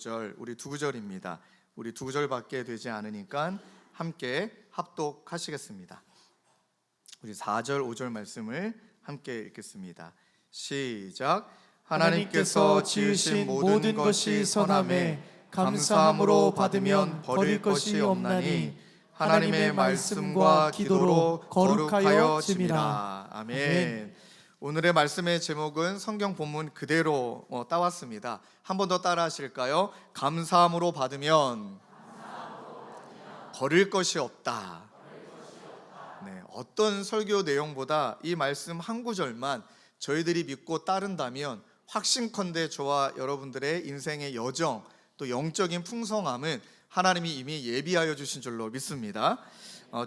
5절, 우리 두 구절입니다. 우리 두 구절밖에 되지 않으니까 함께 합독하시겠습니다. 우리 4절, 5절 말씀을 함께 읽겠습니다. 시작. 하나님께서 지으신 모든 것이 선함에 감사함으로 받으면 버릴 것이 없나니 하나님의 말씀과 기도로 거룩하여 짐이라. 아멘. 오늘의 말씀의 제목은 성경 본문 그대로 따왔습니다. 한 번 더 따라 하실까요? 감사함으로 받으면 버릴 것이 없다. 네, 어떤 설교 내용보다 이 말씀 한 구절만 저희들이 믿고 따른다면 확신컨대 저와 여러분들의 인생의 여정, 또 영적인 풍성함은 하나님이 이미 예비하여 주신 줄로 믿습니다.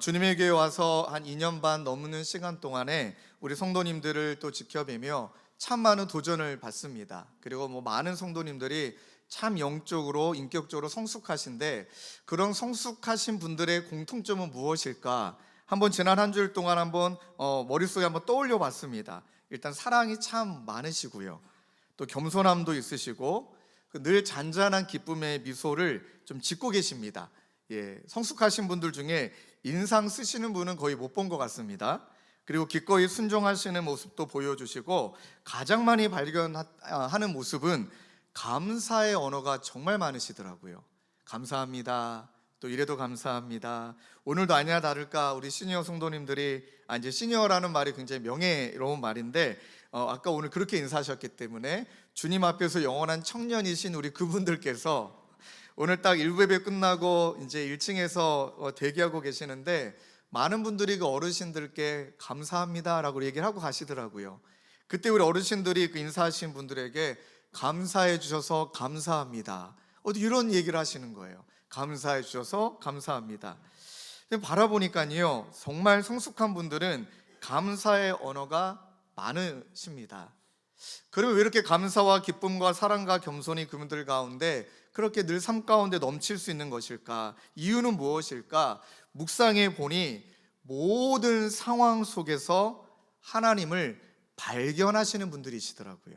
주님의 교회 와서 한 2년 반 넘는 시간 동안에 우리 성도님들을 또 지켜뵈며 참 많은 도전을 받습니다. 그리고 많은 성도님들이 참 영적으로 인격적으로 성숙하신데, 그런 성숙하신 분들의 공통점은 무엇일까? 한번 지난 한 주일 동안 한번 머릿속에 한번 떠올려 봤습니다. 일단 사랑이 참 많으시고요, 또 겸손함도 있으시고 늘 잔잔한 기쁨의 미소를 좀 짓고 계십니다. 성숙하신 분들 중에 인상 쓰시는 분은 거의 못 본 것 같습니다. 그리고 기꺼이 순종하시는 모습도 보여주시고, 가장 많이 발견하는 모습은 감사의 언어가 정말 많으시더라고요. 감사합니다, 또 이래도 감사합니다. 오늘도 아니나 다를까 우리 시니어 성도님들이, 이제 시니어라는 말이 굉장히 명예로운 말인데, 아까 오늘 그렇게 인사하셨기 때문에 주님 앞에서 영원한 청년이신 우리 그분들께서 오늘 딱 1부예배 끝나고 이제 1층에서 대기하고 계시는데, 많은 분들이 그 어르신들께 감사합니다라고 얘기를 하고 가시더라고요. 그때 우리 어르신들이 그 인사하신 분들에게 감사해 주셔서 감사합니다, 이런 얘기를 하시는 거예요. 감사해 주셔서 감사합니다. 바라보니까요, 정말 성숙한 분들은 감사의 언어가 많으십니다. 그러면 왜 이렇게 감사와 기쁨과 사랑과 겸손이 그분들 가운데 그렇게 늘 삶 가운데 넘칠 수 있는 것일까? 이유는 무엇일까? 묵상해 보니 모든 상황 속에서 하나님을 발견하시는 분들이시더라고요.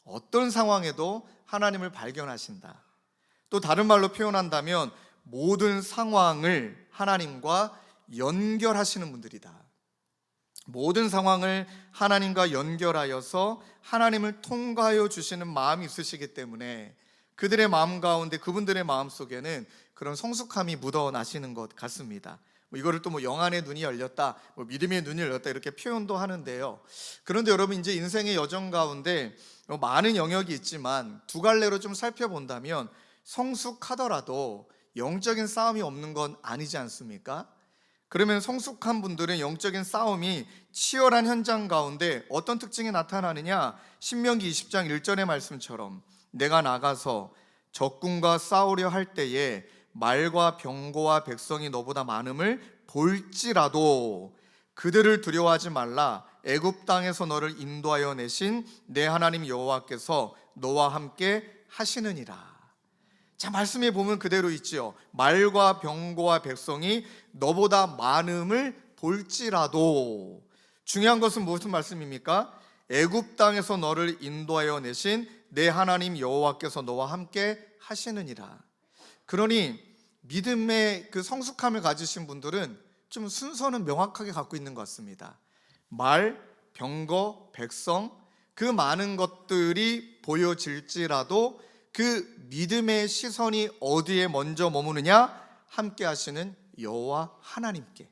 어떤 상황에도 하나님을 발견하신다. 또 다른 말로 표현한다면 모든 상황을 하나님과 연결하시는 분들이다. 모든 상황을 하나님과 연결하여서 하나님을 통과하여 주시는 마음이 있으시기 때문에 그들의 마음 가운데, 그분들의 마음 속에는 그런 성숙함이 묻어나시는 것 같습니다. 이거를 또 영안의 눈이 열렸다, 믿음의 눈이 열렸다, 이렇게 표현도 하는데요. 그런데 여러분, 이제 인생의 여정 가운데 많은 영역이 있지만 두 갈래로 좀 살펴본다면 성숙하더라도 영적인 싸움이 없는 건 아니지 않습니까? 그러면 성숙한 분들은 영적인 싸움이 치열한 현장 가운데 어떤 특징이 나타나느냐? 신명기 20장 1절의 말씀처럼 내가 나가서 적군과 싸우려 할 때에 말과 병거와 백성이 너보다 많음을 볼지라도 그들을 두려워하지 말라. 애굽 땅에서 너를 인도하여 내신 내 하나님 여호와께서 너와 함께 하시느니라. 자, 말씀에 보면 그대로 있지요. 말과 병거와 백성이 너보다 많음을 볼지라도. 중요한 것은 무슨 말씀입니까? 애굽 땅에서 너를 인도하여 내신 내 하나님 여호와께서 너와 함께 하시느니라. 그러니 믿음의 그 성숙함을 가지신 분들은 좀 순서는 명확하게 갖고 있는 것 같습니다. 말, 병거, 백성, 그 많은 것들이 보여질지라도 그 믿음의 시선이 어디에 먼저 머무느냐? 함께 하시는 여호와 하나님께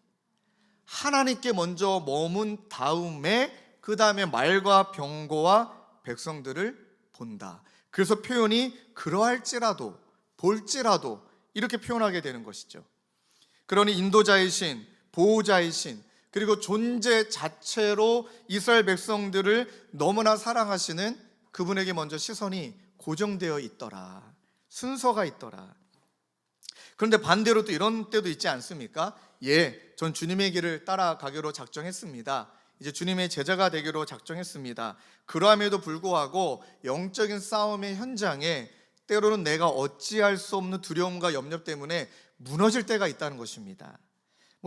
먼저 머문 다음에 그 다음에 말과 병거와 백성들을 본다. 그래서 표현이 그러할지라도, 볼지라도 이렇게 표현하게 되는 것이죠. 그러니 인도자이신, 보호자이신, 그리고 존재 자체로 이스라엘 백성들을 너무나 사랑하시는 그분에게 먼저 시선이 고정되어 있더라. 순서가 있더라. 그런데 반대로 또 이런 때도 있지 않습니까? 전 주님의 길을 따라가기로 작정했습니다. 이제 주님의 제자가 되기로 작정했습니다. 그러함에도 불구하고 영적인 싸움의 현장에 때로는 내가 어찌할 수 없는 두려움과 염려 때문에 무너질 때가 있다는 것입니다.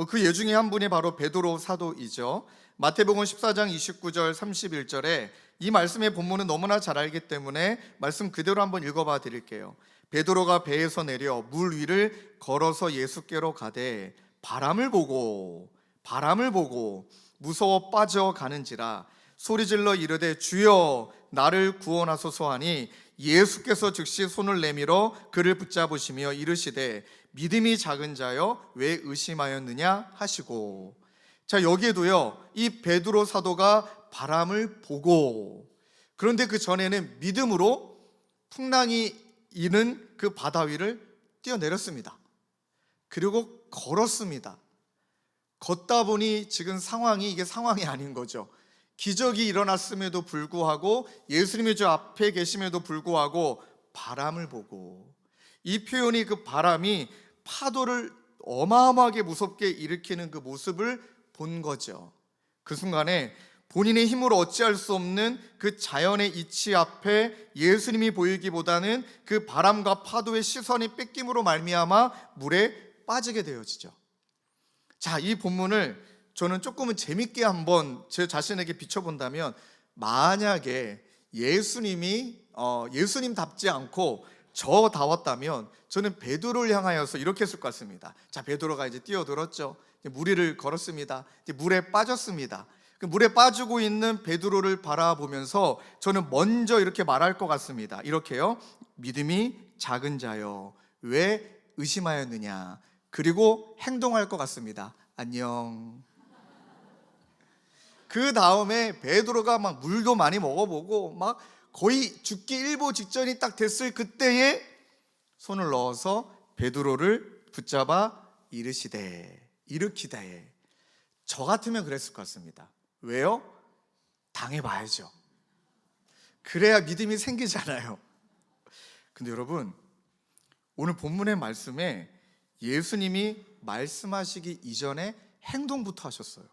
그 예 중에 한 분이 바로 베드로 사도이죠. 마태복음 14장 29절 31절에 이 말씀의 본문은 너무나 잘 알기 때문에 말씀 그대로 한번 읽어봐 드릴게요. 베드로가 배에서 내려 물 위를 걸어서 예수께로 가되 바람을 보고 무서워 빠져가는지라 소리질러 이르되 주여 나를 구원하소서 하니 예수께서 즉시 손을 내밀어 그를 붙잡으시며 이르시되 믿음이 작은 자여 왜 의심하였느냐 하시고. 자, 여기에도요 이 베드로 사도가 바람을 보고, 그런데 그 전에는 믿음으로 풍랑이 이는 그 바다 위를 뛰어내렸습니다. 그리고 걸었습니다. 걷다 보니 지금 상황이 이게 상황이 아닌 거죠. 기적이 일어났음에도 불구하고 예수님이 저 앞에 계심에도 불구하고 바람을 보고, 이 표현이 그 바람이 파도를 어마어마하게 무섭게 일으키는 그 모습을 본 거죠. 그 순간에 본인의 힘으로 어찌할 수 없는 그 자연의 이치 앞에 예수님이 보이기보다는 그 바람과 파도의 시선이 뺏김으로 말미암아 물에 빠지게 되어지죠. 자, 이 본문을 저는 조금은 재밌게 한번 제 자신에게 비춰본다면, 만약에 예수님이 예수님답지 않고 저다웠다면 저는 베드로를 향하여서 이렇게 했을 것 같습니다. 자, 베드로가 이제 뛰어들었죠. 물 위를 걸었습니다. 이제 물에 빠졌습니다. 그 물에 빠지고 있는 베드로를 바라보면서 저는 먼저 이렇게 말할 것 같습니다. 이렇게요. 믿음이 작은 자여 왜 의심하였느냐. 그리고 행동할 것 같습니다. 안녕. 그 다음에 베드로가 막 물도 많이 먹어보고 막 거의 죽기 일보 직전이 딱 됐을 그때에 손을 넣어서 베드로를 붙잡아 일으키되. 저 같으면 그랬을 것 같습니다. 왜요? 당해봐야죠. 그래야 믿음이 생기잖아요. 근데 여러분, 오늘 본문의 말씀에 예수님이 말씀하시기 이전에 행동부터 하셨어요.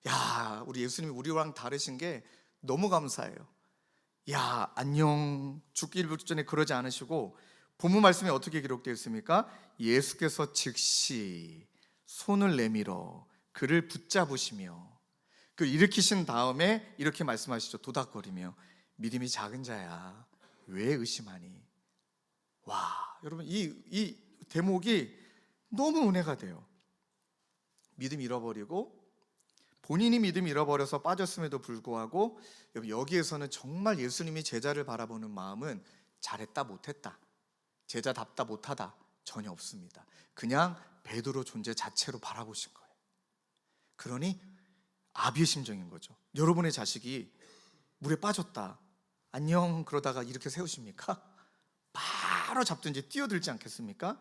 야, 우리 예수님이 우리랑 다르신 게 너무 감사해요. 야, 안녕, 죽기 일보 전에 그러지 않으시고 본문 말씀에 어떻게 기록되어 있습니까? 예수께서 즉시 손을 내밀어 그를 붙잡으시며 그 일으키신 다음에 이렇게 말씀하시죠. 도닥거리며 믿음이 작은 자야 왜 의심하니. 와, 여러분, 이 대목이 너무 은혜가 돼요. 믿음 잃어버리고, 본인이 믿음 잃어버려서 빠졌음에도 불구하고 여기에서는 정말 예수님이 제자를 바라보는 마음은 잘했다 못했다, 제자답다 못하다 전혀 없습니다. 그냥 베드로 존재 자체로 바라보신 거예요. 그러니 아비의 심정인 거죠. 여러분의 자식이 물에 빠졌다, 안녕 그러다가 이렇게 세우십니까? 바로 잡든지 뛰어들지 않겠습니까?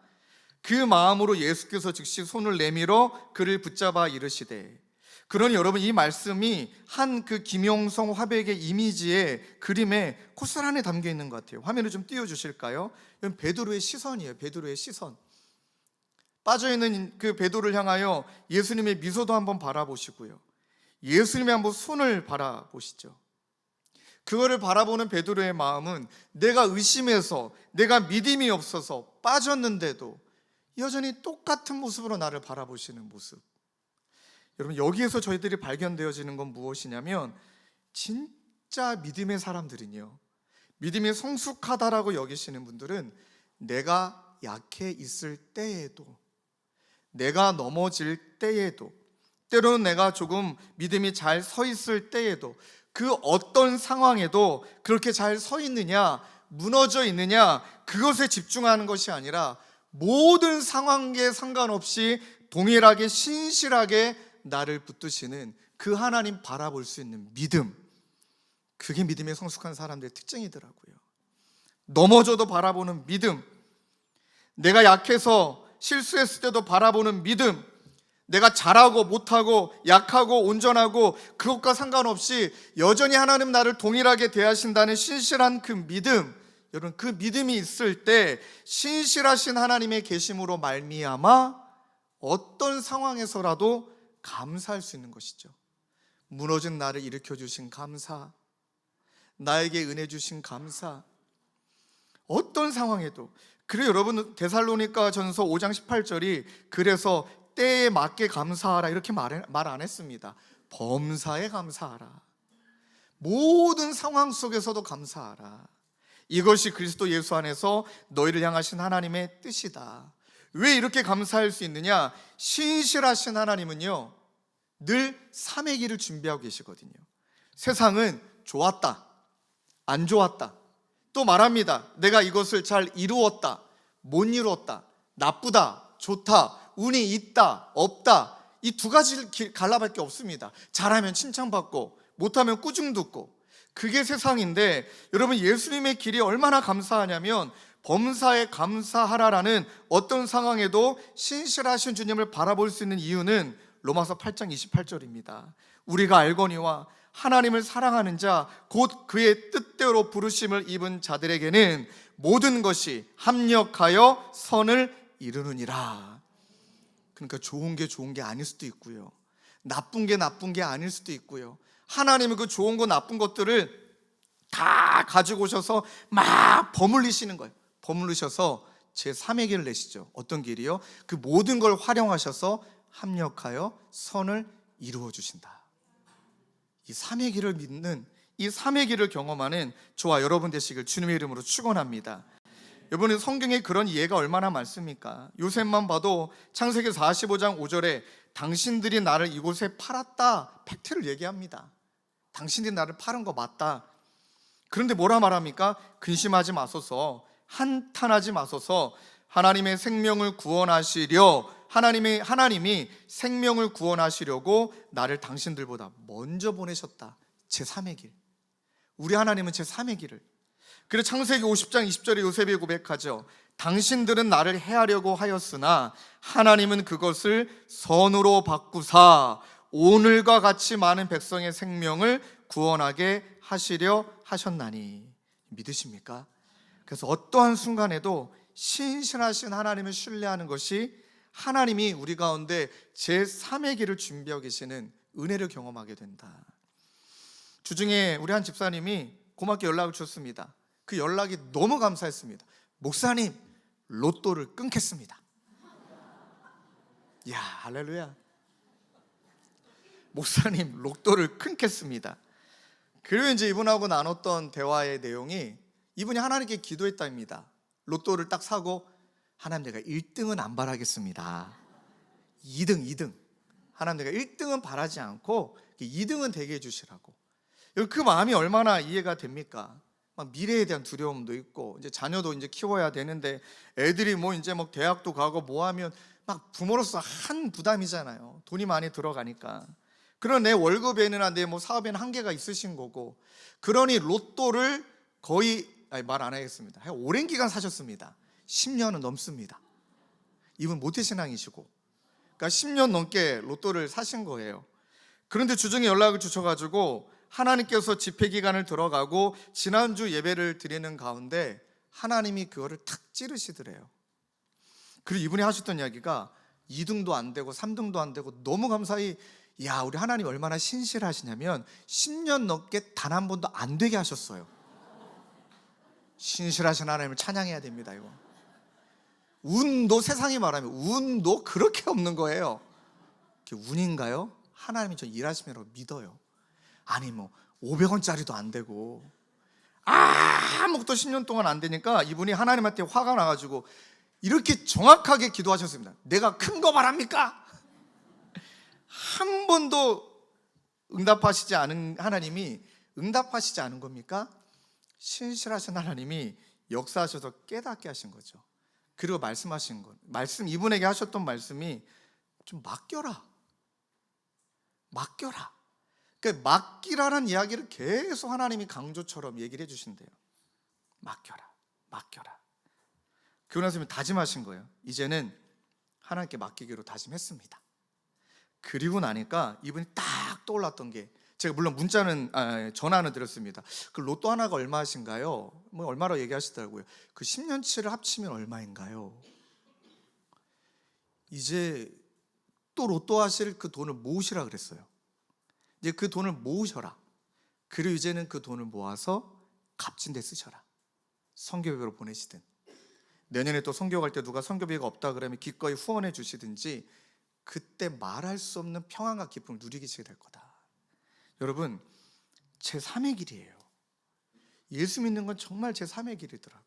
그 마음으로 예수께서 즉시 손을 내밀어 그를 붙잡아 이르시되. 그러니 여러분, 이 말씀이 한 그 김용성 화백의 이미지의 그림에 고스란히 담겨 있는 것 같아요. 화면을 좀 띄워주실까요? 이건 베드로의 시선이에요. 베드로의 시선. 빠져있는 그 베드로를 향하여 예수님의 미소도 한번 바라보시고요, 예수님의 한번 손을 바라보시죠. 그거를 바라보는 베드로의 마음은 내가 의심해서, 내가 믿음이 없어서 빠졌는데도 여전히 똑같은 모습으로 나를 바라보시는 모습. 여러분, 여기에서 저희들이 발견되어지는 건 무엇이냐면, 진짜 믿음의 사람들은요, 믿음이 성숙하다라고 여기시는 분들은 내가 약해 있을 때에도, 내가 넘어질 때에도, 때로는 내가 조금 믿음이 잘 서 있을 때에도, 그 어떤 상황에도 그렇게 잘 서 있느냐 무너져 있느냐 그것에 집중하는 것이 아니라 모든 상황에 상관없이 동일하게 신실하게 나를 붙드시는 그 하나님 바라볼 수 있는 믿음, 그게 믿음에 성숙한 사람들의 특징이더라고요. 넘어져도 바라보는 믿음, 내가 약해서 실수했을 때도 바라보는 믿음, 내가 잘하고 못하고 약하고 온전하고 그것과 상관없이 여전히 하나님 나를 동일하게 대하신다는 신실한 그 믿음. 여러분, 그 믿음이 있을 때 신실하신 하나님의 계심으로 말미암아 어떤 상황에서라도 감사할 수 있는 것이죠. 무너진 나를 일으켜 주신 감사, 나에게 은혜 주신 감사, 어떤 상황에도. 그래요, 여러분, 데살로니가 전서 5장 18절이 그래서 때에 맞게 감사하라 이렇게 말 안 했습니다. 범사에 감사하라. 모든 상황 속에서도 감사하라. 이것이 그리스도 예수 안에서 너희를 향하신 하나님의 뜻이다. 왜 이렇게 감사할 수 있느냐? 신실하신 하나님은요, 늘 3의 길을 준비하고 계시거든요. 세상은 좋았다, 안 좋았다, 또 말합니다. 내가 이것을 잘 이루었다, 못 이루었다, 나쁘다, 좋다, 운이 있다, 없다, 이 두 가지 갈라밖에 없습니다. 잘하면 칭찬받고 못하면 꾸중 듣고, 그게 세상인데, 여러분 예수님의 길이 얼마나 감사하냐면 범사에 감사하라라는 어떤 상황에도 신실하신 주님을 바라볼 수 있는 이유는 로마서 8장 28절입니다. 우리가 알거니와 하나님을 사랑하는 자 곧 그의 뜻대로 부르심을 입은 자들에게는 모든 것이 합력하여 선을 이루느니라. 그러니까 좋은 게 아닐 수도 있고요, 나쁜 게 아닐 수도 있고요, 하나님은 그 좋은 거 나쁜 것들을 다 가지고 오셔서 막 버무리시는 거예요. 버무리셔서 제3의 길을 내시죠. 어떤 길이요? 그 모든 걸 활용하셔서 합력하여 선을 이루어 주신다. 이 3의 길을 믿는, 이 3의 길을 경험하는 저와 여러분 되시길 주님의 이름으로 축원합니다. 여러분, 성경에 그런 예가 얼마나 많습니까? 요셉만 봐도 창세기 45장 5절에 당신들이 나를 이곳에 팔았다, 팩트를 얘기합니다. 당신들이 나를 파는 거 맞다. 그런데 뭐라 말합니까? 근심하지 마소서, 한탄하지 마소서, 하나님의 생명을 구원하시려, 하나님이 생명을 구원하시려고 나를 당신들보다 먼저 보내셨다. 제3의 길. 우리 하나님은 제3의 길을. 그래서 창세기 50장 20절에 요셉이 고백하죠. 당신들은 나를 해하려고 하였으나 하나님은 그것을 선으로 바꾸사 오늘과 같이 많은 백성의 생명을 구원하게 하시려 하셨나니. 믿으십니까? 그래서 어떠한 순간에도 신실하신 하나님을 신뢰하는 것이 하나님이 우리 가운데 제3의 길을 준비하고 계시는 은혜를 경험하게 된다. 주중에 우리 한 집사님이 고맙게 연락을 주셨습니다. 그 연락이 너무 감사했습니다. 목사님, 로또를 끊겠습니다. 야, 할렐루야. 목사님, 로또를 끊겠습니다. 그리고 이제 이분하고 나눴던 대화의 내용이, 이분이 하나님께 기도했답니다. 로또를 딱 사고, 하나님 내가 1등은 안 바라겠습니다. 2등. 하나님 내가 1등은 바라지 않고 2등은 되게 해주시라고. 그 마음이 얼마나 이해가 됩니까? 막 미래에 대한 두려움도 있고, 이제 자녀도 이제 키워야 되는데, 애들이 뭐 이제 뭐 대학도 가고 뭐 하면 막 부모로서 한 부담이잖아요. 돈이 많이 들어가니까. 그런 내 월급에는 내 뭐 사업에는 한계가 있으신 거고, 그러니 로또를 거의 말 안 하겠습니다. 오랜 기간 사셨습니다. 10년은 넘습니다. 이분 모태신앙이시고, 그러니까 10년 넘게 로또를 사신 거예요. 그런데 주중에 연락을 주셔가지고 하나님께서 집회 기간을 들어가고 지난주 예배를 드리는 가운데 하나님이 그거를 탁 찌르시더래요. 그리고 이분이 하셨던 이야기가 2등도 안 되고 3등도 안 되고, 너무 감사히, 야, 우리 하나님 얼마나 신실하시냐면 10년 넘게 단 한 번도 안 되게 하셨어요. 신실하신 하나님을 찬양해야 됩니다. 이거 운도, 세상이 말하면 운도 그렇게 없는 거예요. 그게 운인가요? 하나님이 저 일하시면 믿어요. 아니 뭐 500원짜리도 안 되고 아무것도 10년 동안 안 되니까 이분이 하나님한테 화가 나가지고 이렇게 정확하게 기도하셨습니다. 내가 큰 거 바랍니까? 한 번도 응답하시지 않은 하나님이 응답하시지 않은 겁니까? 신실하신 하나님이 역사하셔서 깨닫게 하신 거죠. 그리고 말씀하신 것, 이분에게 하셨던 말씀이 좀 맡겨라. 그러니까 맡기라는 이야기를 계속 하나님이 강조처럼 얘기를 해주신대요. 맡겨라. 그러고 나서 다짐하신 거예요. 이제는 하나님께 맡기기로 다짐했습니다. 그리고 나니까 이분이 딱 떠올랐던 게, 제가 물론 전화는 드렸습니다. 그 로또 하나가 얼마신가요? 뭐 얼마라고 얘기하시더라고요. 그 10년치를 합치면 얼마인가요? 이제 또 로또 하실 그 돈을 모으시라 그랬어요. 이제 그 돈을 모으셔라. 그리고 이제는 그 돈을 모아서 값진 데 쓰셔라. 선교비로 보내시든, 내년에 또 선교 갈 때 누가 선교비가 없다 그러면 기꺼이 후원해 주시든지, 그때 말할 수 없는 평안과 기쁨을 누리게 될 거다. 여러분, 제3의 길이에요. 예수 믿는 건 정말 제 3의 길이더라고요.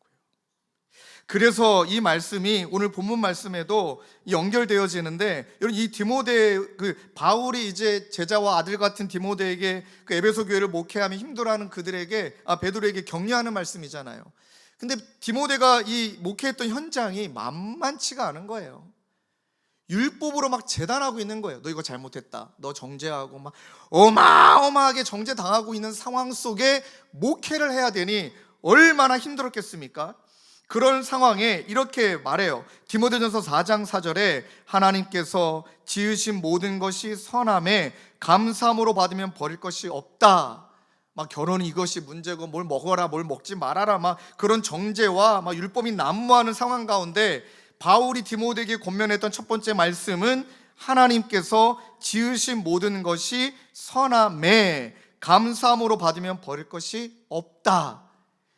그래서 이 말씀이 오늘 본문 말씀에도 연결되어지는데, 여러분 이 디모데, 바울이 이제 제자와 아들 같은 디모데에게 그 에베소 교회를 목회하며 힘들어하는 그들에게, 베드로에게 격려하는 말씀이잖아요. 근데 디모데가 이 목회했던 현장이 만만치가 않은 거예요. 율법으로 막 재단하고 있는 거예요. 너 이거 잘못했다, 너 정죄하고, 막 어마어마하게 정죄당하고 있는 상황 속에 목회를 해야 되니 얼마나 힘들었겠습니까? 그런 상황에 이렇게 말해요. 디모데전서 4장 4절에 하나님께서 지으신 모든 것이 선함에 감사함으로 받으면 버릴 것이 없다. 막 결혼이 이것이 문제고 뭘 먹어라 뭘 먹지 말아라, 막 그런 정죄와 막 율법이 난무하는 상황 가운데 바울이 디모데에게 권면했던 첫 번째 말씀은 하나님께서 지으신 모든 것이 선함에 감사함으로 받으면 버릴 것이 없다.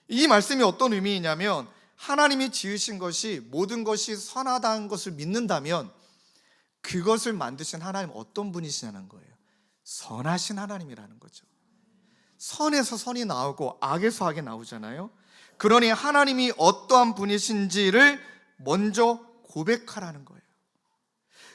이 말씀이 어떤 의미이냐면, 하나님이 지으신 것이 모든 것이 선하다는 것을 믿는다면 그것을 만드신 하나님 어떤 분이시냐는 거예요. 선하신 하나님이라는 거죠. 선에서 선이 나오고 악에서 악이 나오잖아요. 그러니 하나님이 어떠한 분이신지를 먼저 고백하라는 거예요.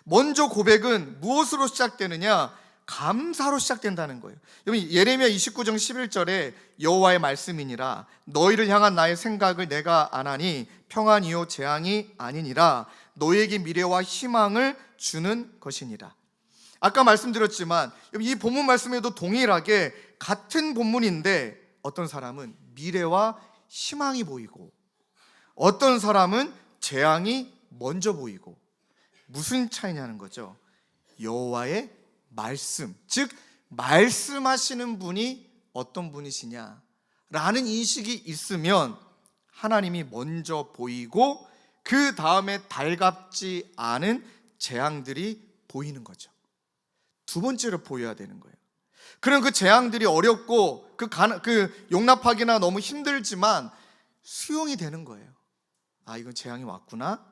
먼저 고백은 무엇으로 시작되느냐? 감사로 시작된다는 거예요. 여러분 예레미야 29장 11절에 여호와의 말씀이니라 너희를 향한 나의 생각을 내가 아나니 평안이요 재앙이 아니니라 너희에게 미래와 희망을 주는 것이니라. 아까 말씀드렸지만 이 본문 말씀에도 동일하게 같은 본문인데 어떤 사람은 미래와 희망이 보이고 어떤 사람은 재앙이 먼저 보이고, 무슨 차이냐는 거죠. 여호와의 말씀, 즉 말씀하시는 분이 어떤 분이시냐라는 인식이 있으면 하나님이 먼저 보이고 그 다음에 달갑지 않은 재앙들이 보이는 거죠. 두 번째로 보여야 되는 거예요. 그럼 그 재앙들이 어렵고 그 용납하기나 너무 힘들지만 수용이 되는 거예요. 아, 이건 재앙이 왔구나.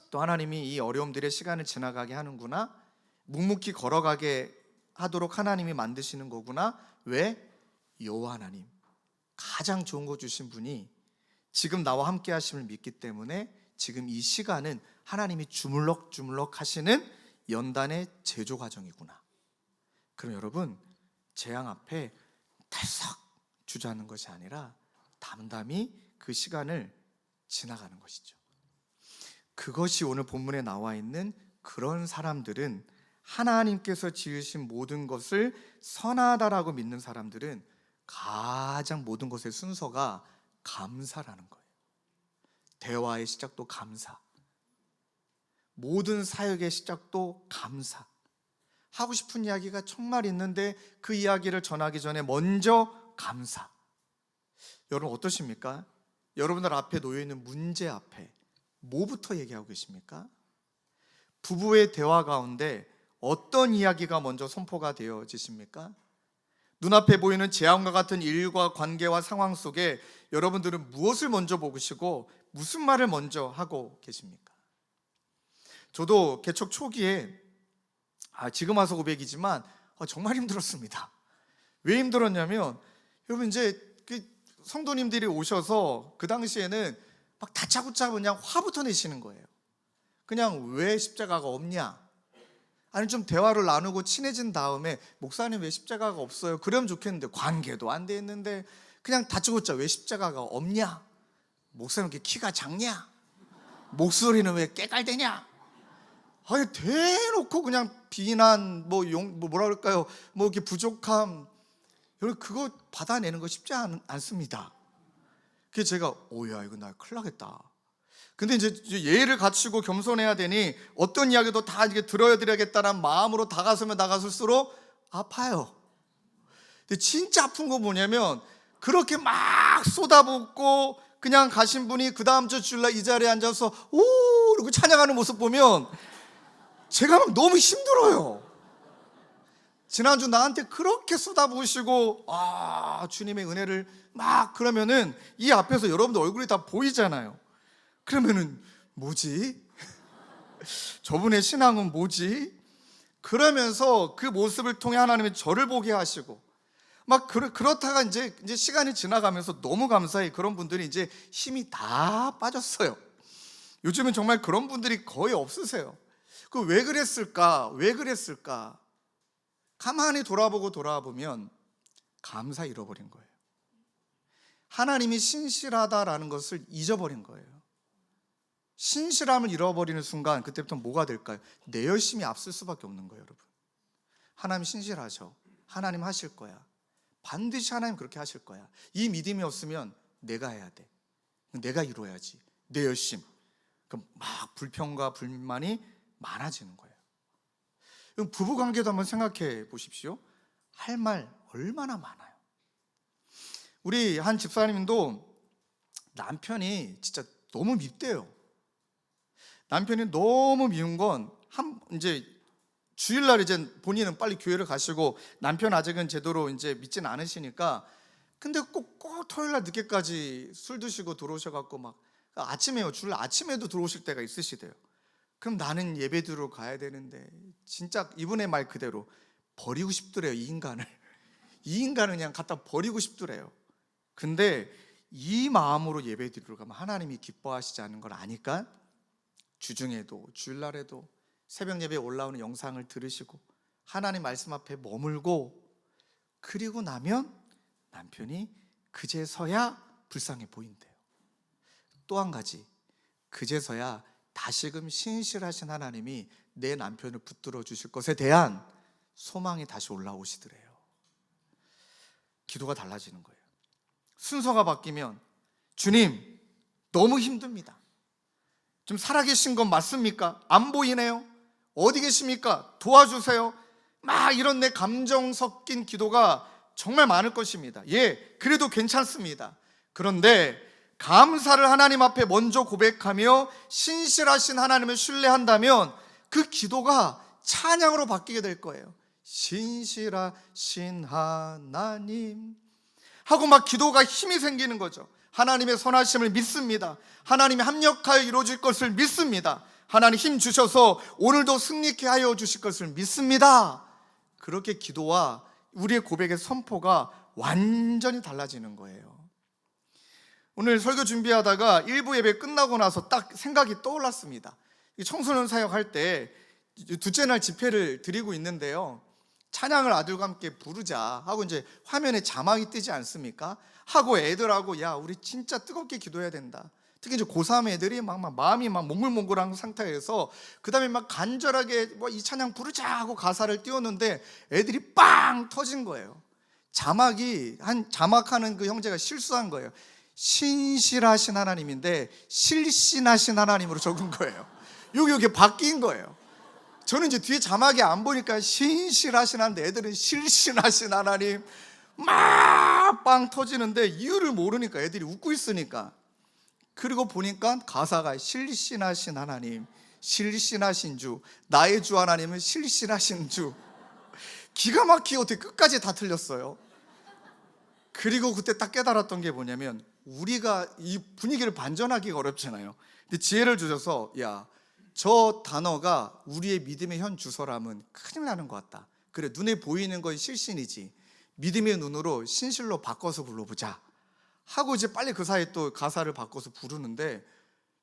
또 하나님이 이 어려움들의 시간을 지나가게 하는구나. 묵묵히 걸어가게 하도록 하나님이 만드시는 거구나. 왜? 여호와 하나님, 가장 좋은 거 주신 분이 지금 나와 함께 하심을 믿기 때문에 지금 이 시간은 하나님이 주물럭주물럭 하시는 연단의 제조 과정이구나. 그럼 여러분, 재앙 앞에 달싹 주저하는 것이 아니라 담담히 그 시간을 지나가는 것이죠. 그것이 오늘 본문에 나와 있는 그런 사람들은, 하나님께서 지으신 모든 것을 선하다라고 믿는 사람들은 가장 모든 것의 순서가 감사라는 거예요. 대화의 시작도 감사, 모든 사역의 시작도 감사. 하고 싶은 이야기가 정말 있는데 그 이야기를 전하기 전에 먼저 감사. 여러분 어떠십니까? 여러분들 앞에 놓여있는 문제 앞에 뭐부터 얘기하고 계십니까? 부부의 대화 가운데 어떤 이야기가 먼저 선포가 되어지십니까? 눈앞에 보이는 재앙과 같은 일과 관계와 상황 속에 여러분들은 무엇을 먼저 보시고 무슨 말을 먼저 하고 계십니까? 저도 개척 초기에 지금 와서 고백이지만 정말 힘들었습니다. 왜 힘들었냐면, 여러분 이제 성도님들이 오셔서 그 당시에는 막 다짜고짜 그냥 화부터 내시는 거예요. 그냥 왜 십자가가 없냐? 아니 좀 대화를 나누고 친해진 다음에 목사님 왜 십자가가 없어요? 그러면 좋겠는데 관계도 안 돼 있는데 그냥 다짜고짜 왜 십자가가 없냐? 목사님 이렇게 키가 작냐? 목소리는 왜 깨깔대냐? 아니 대놓고 그냥 비난, 뭐라 그럴까요? 뭐 이렇게 부족함, 여러분 그거 받아내는 거 쉽지 않습니다. 그래서 제가 오야 이거 나 큰일 나겠다. 근데 이제 예의를 갖추고 겸손해야 되니 어떤 이야기도 다 이렇게 들어드려야겠다는 마음으로 다가서면 다가설수록 아파요. 근데 진짜 아픈 거 뭐냐면, 그렇게 막 쏟아붓고 그냥 가신 분이 그 다음 주 주일날 이 자리에 앉아서 오 이러고 찬양하는 모습 보면 제가 막 너무 힘들어요. 지난주 나한테 그렇게 쏟아부으시고 주님의 은혜를 막 그러면은 이 앞에서 여러분들 얼굴이 다 보이잖아요. 그러면은 뭐지? 저분의 신앙은 뭐지? 그러면서 그 모습을 통해 하나님이 저를 보게 하시고 막 그렇다가 이제 시간이 지나가면서 너무 감사히 그런 분들이 이제 힘이 다 빠졌어요. 요즘은 정말 그런 분들이 거의 없으세요. 그 왜 그랬을까? 왜 그랬을까? 가만히 돌아보면 감사 잃어버린 거예요. 하나님이 신실하다라는 것을 잊어버린 거예요. 신실함을 잃어버리는 순간 그때부터 뭐가 될까요? 내 열심이 앞설 수밖에 없는 거예요, 여러분. 하나님 신실하셔. 하나님 하실 거야. 반드시 하나님 그렇게 하실 거야. 이 믿음이 없으면 내가 해야 돼. 내가 이루어야지. 내 열심. 그럼 막 불평과 불만이 많아지는 거예요. 부부 관계도 한번 생각해 보십시오. 할 말 얼마나 많아요. 우리 한 집사님도 남편이 진짜 너무 밉대요. 남편이 너무 미운 건 이제 주일날 이제 본인은 빨리 교회를 가시고 남편 아직은 제대로 이제 믿진 않으시니까, 근데 꼭 토요일날 늦게까지 술 드시고 들어오셔갖고 막 아침에요. 주일 아침에도 들어오실 때가 있으시대요. 그럼 나는 예배드리러 가야 되는데, 진짜 이분의 말 그대로 버리고 싶더래요. 이 인간을 그냥 갖다 버리고 싶더래요. 근데 이 마음으로 예배드리러 가면 하나님이 기뻐하시지 않는 걸 아니까 주중에도 주일날에도 새벽 예배에 올라오는 영상을 들으시고 하나님 말씀 앞에 머물고, 그리고 나면 남편이 그제서야 불쌍해 보인대요. 또 한 가지, 그제서야 다시금 신실하신 하나님이 내 남편을 붙들어 주실 것에 대한 소망이 다시 올라오시더래요. 기도가 달라지는 거예요. 순서가 바뀌면, 주님 너무 힘듭니다. 좀 살아계신 건 맞습니까? 안 보이네요. 어디 계십니까? 도와주세요. 막 이런 내 감정 섞인 기도가 정말 많을 것입니다. 예, 그래도 괜찮습니다. 그런데 감사를 하나님 앞에 먼저 고백하며 신실하신 하나님을 신뢰한다면 그 기도가 찬양으로 바뀌게 될 거예요. 신실하신 하나님 하고 막 기도가 힘이 생기는 거죠. 하나님의 선하심을 믿습니다. 하나님이 합력하여 이루어질 것을 믿습니다. 하나님 힘 주셔서 오늘도 승리케 하여 주실 것을 믿습니다. 그렇게 기도와 우리의 고백의 선포가 완전히 달라지는 거예요. 오늘 설교 준비하다가 1부 예배 끝나고 나서 딱 생각이 떠올랐습니다. 청소년 사역할 때 둘째 날 집회를 드리고 있는데요, 찬양을 아들과 함께 부르자 하고 이제 화면에 자막이 뜨지 않습니까? 하고 애들하고, 야 우리 진짜 뜨겁게 기도해야 된다. 특히 이제 고3 애들이 막 마음이 막 몽글몽글한 상태에서 그 다음에 막 간절하게 이 찬양 부르자 하고 가사를 띄웠는데 애들이 빵 터진 거예요. 자막하는 그 형제가 실수한 거예요. 신실하신 하나님인데 실신하신 하나님으로 적은 거예요. 여기 바뀐 거예요. 저는 이제 뒤에 자막이 안 보니까 신실하신 하는데 애들은 실신하신 하나님 막 빵 터지는데 이유를 모르니까 애들이 웃고 있으니까. 그리고 보니까 가사가 실신하신 하나님, 실신하신 주, 나의 주 하나님은 실신하신 주. 기가 막히게 어떻게 끝까지 다 틀렸어요. 그리고 그때 딱 깨달았던 게 뭐냐면, 우리가 이 분위기를 반전하기가 어렵잖아요. 근데 지혜를 주셔서, 야, 저 단어가 우리의 믿음의 현 주소라면 큰일 나는 것 같다. 그래, 눈에 보이는 건 실신이지 믿음의 눈으로 신실로 바꿔서 불러보자 하고 이제 빨리 그 사이에 또 가사를 바꿔서 부르는데,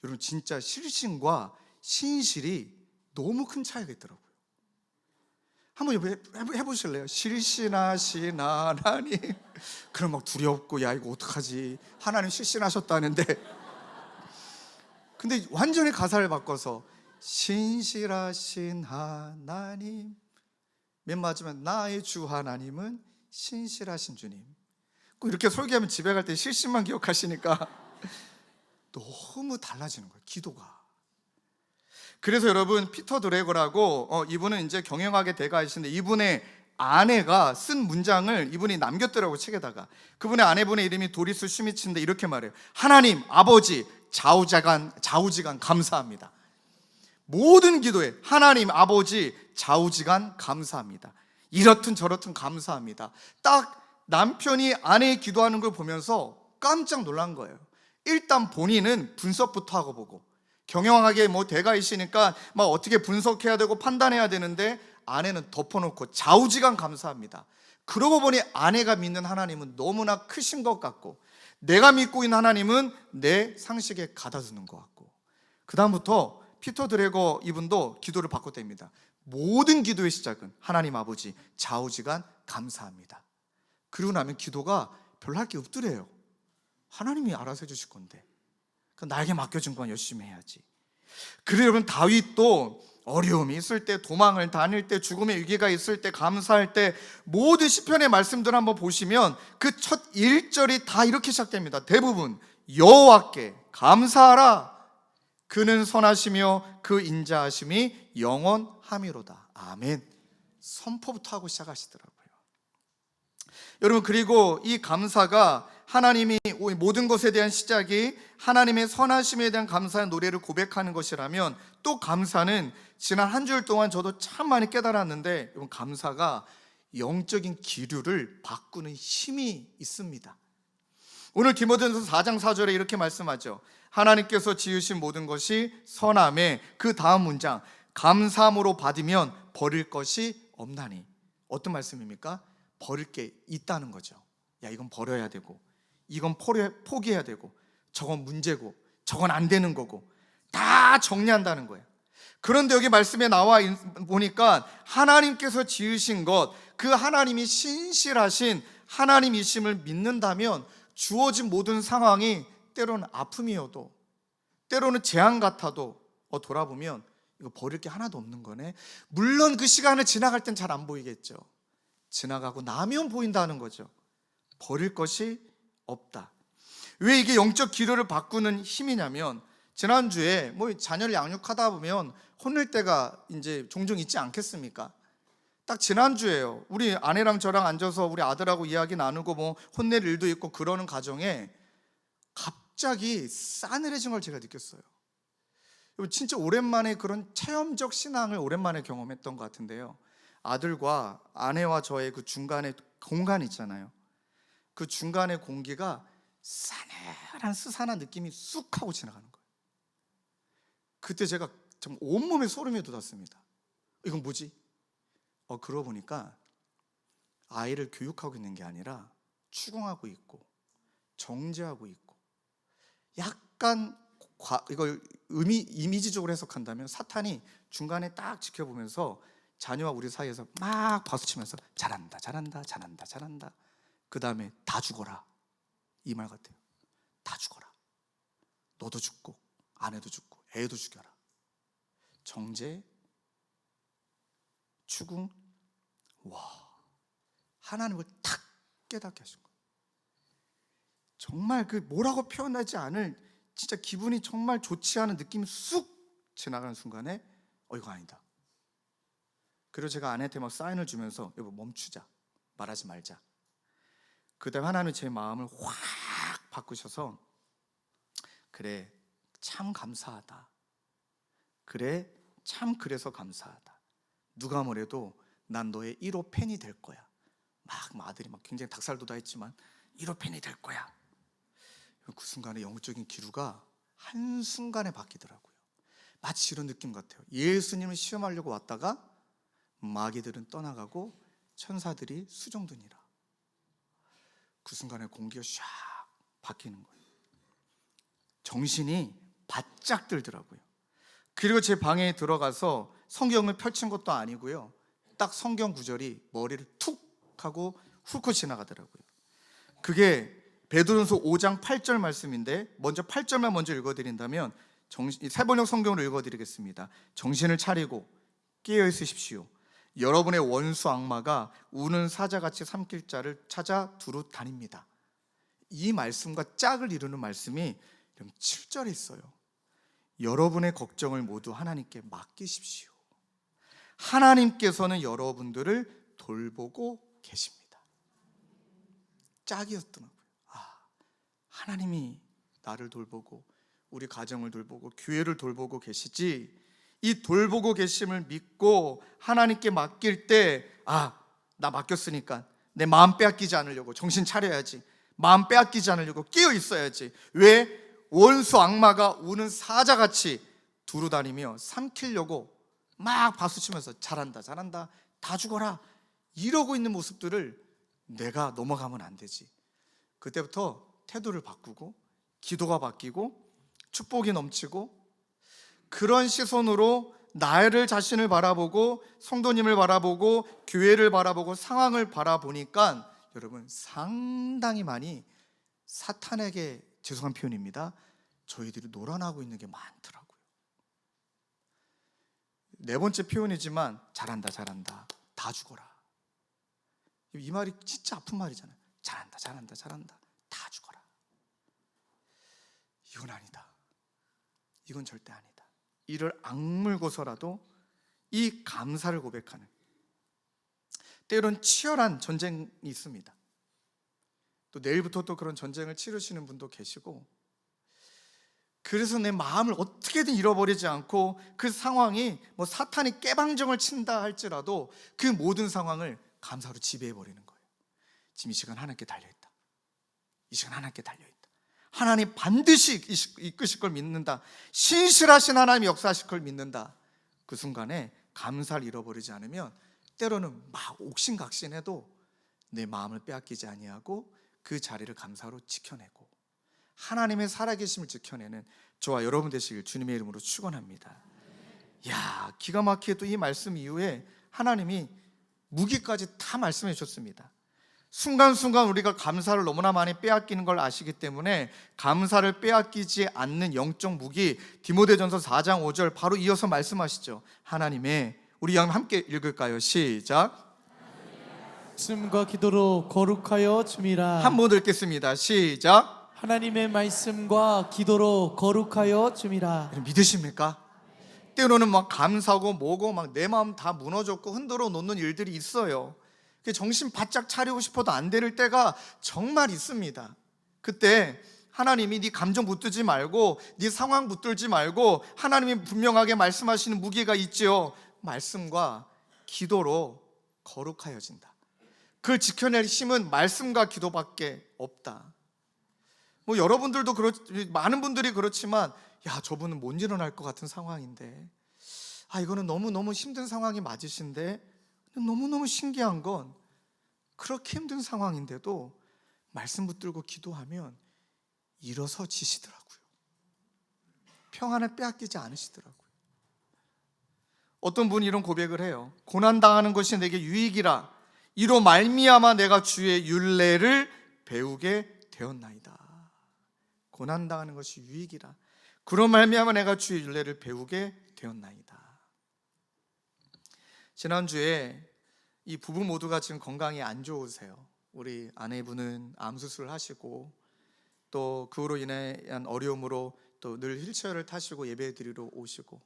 여러분 진짜 실신과 신실이 너무 큰 차이가 있더라고요. 한번 해보실래요? 실신하신 하나님. 그럼 막 두렵고, 야 이거 어떡하지, 하나님 실신하셨다는데. 근데 완전히 가사를 바꿔서 신실하신 하나님, 맨 마지막에 나의 주 하나님은 신실하신 주님. 꼭 이렇게 설교하면 집에 갈 때 실신만 기억하시니까 너무 달라지는 거예요, 기도가. 그래서 여러분, 피터 드래거라고 이분은 이제 경영학의 대가이신데, 이분의 아내가 쓴 문장을 이분이 남겼더라고요, 책에다가. 그분의 아내분의 이름이 도리스 슈미츠인데 이렇게 말해요. 하나님 아버지 좌우지간 감사합니다. 모든 기도에 하나님 아버지 좌우지간 감사합니다. 이렇든 저렇든 감사합니다. 딱 남편이 아내의 기도하는 걸 보면서 깜짝 놀란 거예요. 일단 본인은 분석부터 하고 보고, 경영학의 대가이시니까 막 어떻게 분석해야 되고 판단해야 되는데, 아내는 덮어놓고 좌우지간 감사합니다. 그러고 보니 아내가 믿는 하나님은 너무나 크신 것 같고, 내가 믿고 있는 하나님은 내 상식에 가다듬는 것 같고, 그 다음부터 피터 드래거 이분도 기도를 바꿨답니다. 모든 기도의 시작은 하나님 아버지 좌우지간 감사합니다. 그리고 나면 기도가 별로 할 게 없더래요. 하나님이 알아서 해주실 건데 나에게 맡겨준 건 열심히 해야지. 그리고 여러분, 다윗도 어려움이 있을 때, 도망을 다닐 때, 죽음의 위기가 있을 때, 감사할 때, 모든 시편의 말씀들 한번 보시면 그 첫 1절이 다 이렇게 시작됩니다. 대부분 여호와께 감사하라, 그는 선하시며 그 인자하심이 영원함이로다. 아멘. 선포부터 하고 시작하시더라고요. 여러분, 그리고 이 감사가 하나님이 모든 것에 대한 시작이 하나님의 선하심에 대한 감사의 노래를 고백하는 것이라면, 또 감사는 지난 한 주일 동안 저도 참 많이 깨달았는데, 감사가 영적인 기류를 바꾸는 힘이 있습니다. 오늘 디모데전서 4장 4절에 이렇게 말씀하죠. 하나님께서 지으신 모든 것이 선함에, 그 다음 문장, 감사함으로 받으면 버릴 것이 없나니. 어떤 말씀입니까? 버릴 게 있다는 거죠. 야, 이건 버려야 되고, 이건 포기해야 되고, 저건 문제고, 저건 안 되는 거고, 다 정리한다는 거예요. 그런데 여기 말씀에 나와 보니까 하나님께서 지으신 것, 그 하나님이 신실하신 하나님이심을 믿는다면 주어진 모든 상황이 때로는 아픔이어도, 때로는 재앙 같아도 돌아보면 이거 버릴 게 하나도 없는 거네. 물론 그 시간을 지나갈 땐 잘 안 보이겠죠. 지나가고 나면 보인다는 거죠. 버릴 것이 없다. 왜 이게 영적 기류를 바꾸는 힘이냐면, 지난주에 자녀를 양육하다 보면 혼낼 때가 이제 종종 있지 않겠습니까? 딱 지난주에요. 우리 아내랑 저랑 앉아서 우리 아들하고 이야기 나누고 혼낼 일도 있고 그러는 가정에 갑자기 싸늘해진 걸 제가 느꼈어요. 진짜 오랜만에 그런 체험적 신앙을 오랜만에 경험했던 것 같은데요. 아들과 아내와 저의 그 중간에 공간 있잖아요. 그 중간에 공기가 싸늘한 스산한 느낌이 쑥 하고 지나가는 거예요. 그때 제가 좀 온몸에 소름이 돋았습니다. 이건 뭐지? 그러고 보니까 아이를 교육하고 있는 게 아니라 추궁하고 있고 정죄하고 있고, 약간 이걸 이미지적으로 해석한다면 사탄이 중간에 딱 지켜보면서 자녀와 우리 사이에서 막 박수치면서 잘한다, 잘한다, 잘한다, 잘한다. 그 다음에 다 죽어라, 이 말 같아요. 다 죽어라. 너도 죽고 아내도 죽고 애도 죽여라. 정죄, 추궁. 와, 하나님을 탁 깨닫게 하신 거예요. 정말 그 뭐라고 표현하지 않을 진짜 기분이 정말 좋지 않은 느낌이 쑥 지나가는 순간에 이거 아니다. 그리고 제가 아내한테 막 사인을 주면서 여보 멈추자, 말하지 말자. 그다음 하나님은 제 마음을 확 바꾸셔서, 그래 참 감사하다, 그래 참 그래서 감사하다, 누가 뭐래도 난 너의 1호 팬이 될 거야. 막 아들이 막 굉장히 닭살돋아했지만 1호 팬이 될 거야. 그 순간에 영적인 기류가 한순간에 바뀌더라고요. 마치 이런 느낌 같아요. 예수님을 시험하려고 왔다가 마귀들은 떠나가고 천사들이 수종드니라. 그 순간에 공기가 샥 바뀌는 거예요. 정신이 바짝 들더라고요. 그리고 제 방에 들어가서 성경을 펼친 것도 아니고요, 딱 성경 구절이 머리를 툭 하고 훑고 지나가더라고요. 그게 베드로전서 5장 8절 말씀인데, 먼저 8절만 먼저 읽어드린다면, 새번역 성경으로 읽어드리겠습니다. 정신을 차리고 깨어 있으십시오. 여러분의 원수 악마가 우는 사자같이 삼킬 자를 찾아 두루 다닙니다. 이 말씀과 짝을 이루는 말씀이 7절에 있어요. 여러분의 걱정을 모두 하나님께 맡기십시오. 하나님께서는 여러분들을 돌보고 계십니다. 짝이었더라고요. 하나님이 나를 돌보고 우리 가정을 돌보고 교회를 돌보고 계시지, 이 돌보고 계심을 믿고 하나님께 맡길 때, 나 맡겼으니까 내 마음 빼앗기지 않으려고 정신 차려야지, 마음 빼앗기지 않으려고 깨어 있어야지. 왜? 원수 악마가 우는 사자같이 두루 다니며 삼키려고 막 박수치면서 잘한다, 잘한다, 다 죽어라 이러고 있는 모습들을 내가 넘어가면 안 되지. 그때부터 태도를 바꾸고 기도가 바뀌고 축복이 넘치고 그런 시선으로 나를 자신을 바라보고 성도님을 바라보고 교회를 바라보고 상황을 바라보니까 여러분 상당히 많이 사탄에게, 죄송한 표현입니다, 저희들이 놀아나고 있는 게 많더라고요. 네 번째 표현이지만 잘한다 잘한다 다 죽어라. 이 말이 진짜 아픈 말이잖아요. 잘한다 잘한다 잘한다 다 죽어라. 이건 아니다. 이건 절대 아니다. 이를 악물고서라도 이 감사를 고백하는, 때로는 치열한 전쟁이 있습니다. 또 내일부터 또 그런 전쟁을 치르시는 분도 계시고, 그래서 내 마음을 어떻게든 잃어버리지 않고 그 상황이 뭐 사탄이 깨방정을 친다 할지라도 그 모든 상황을 감사로 지배해버리는 거예요. 지금 이 시간 하나님께 달려있다. 이 시간 하나님께 달려있다. 하나님 반드시 이끄실 걸 믿는다. 신실하신 하나님이 역사하실 걸 믿는다. 그 순간에 감사를 잃어버리지 않으면 때로는 막 옥신각신해도 내 마음을 빼앗기지 아니하고 그 자리를 감사로 지켜내고 하나님의 살아계심을 지켜내는 저와 여러분 되시길 주님의 이름으로 축원합니다. 야, 기가 막히게 또 이 말씀 이후에 하나님이 무기까지 다 말씀해 주셨습니다. 순간순간 우리가 감사를 너무나 많이 빼앗기는 걸 아시기 때문에 감사를 빼앗기지 않는 영적 무기, 디모데전서 4장 5절 바로 이어서 말씀하시죠. 하나님의, 우리 함께 읽을까요? 시작. 말씀과 기도로 거룩하여 줌이라. 한 번 더 읽겠습니다. 시작. 하나님의 말씀과 기도로 거룩하여 줌이라. 믿으십니까? 때로는 막 감사고 뭐고 막 내 마음 다 무너졌고 흔들어 놓는 일들이 있어요. 정신 바짝 차리고 싶어도 안 될 때가 정말 있습니다. 그때 하나님이 네 감정 붙들지 말고 네 상황 붙들지 말고 하나님이 분명하게 말씀하시는 무기가 있지요. 말씀과 기도로 거룩하여진다. 그걸 지켜낼 힘은 말씀과 기도밖에 없다. 뭐 여러분들도 많은 분들이 그렇지만, 야, 저분은 못 일어날 것 같은 상황인데, 아, 이거는 너무너무 힘든 상황이 맞으신데, 너무너무 신기한 건 그렇게 힘든 상황인데도 말씀 붙들고 기도하면 일어서지시더라고요. 평안을 빼앗기지 않으시더라고요. 어떤 분이 이런 고백을 해요. 고난당하는 것이 내게 유익이라 이로 말미암아 내가 주의 율례를 배우게 되었나이다. 고난당하는 것이 유익이라 그로 말미암아 내가 주의 율례를 배우게 되었나이다. 지난주에 이 부부 모두가 지금 건강이 안 좋으세요. 우리 아내분은 암 수술을 하시고 또 그로 인한 어려움으로 또 늘 휠체어를 타시고 예배 드리러 오시고,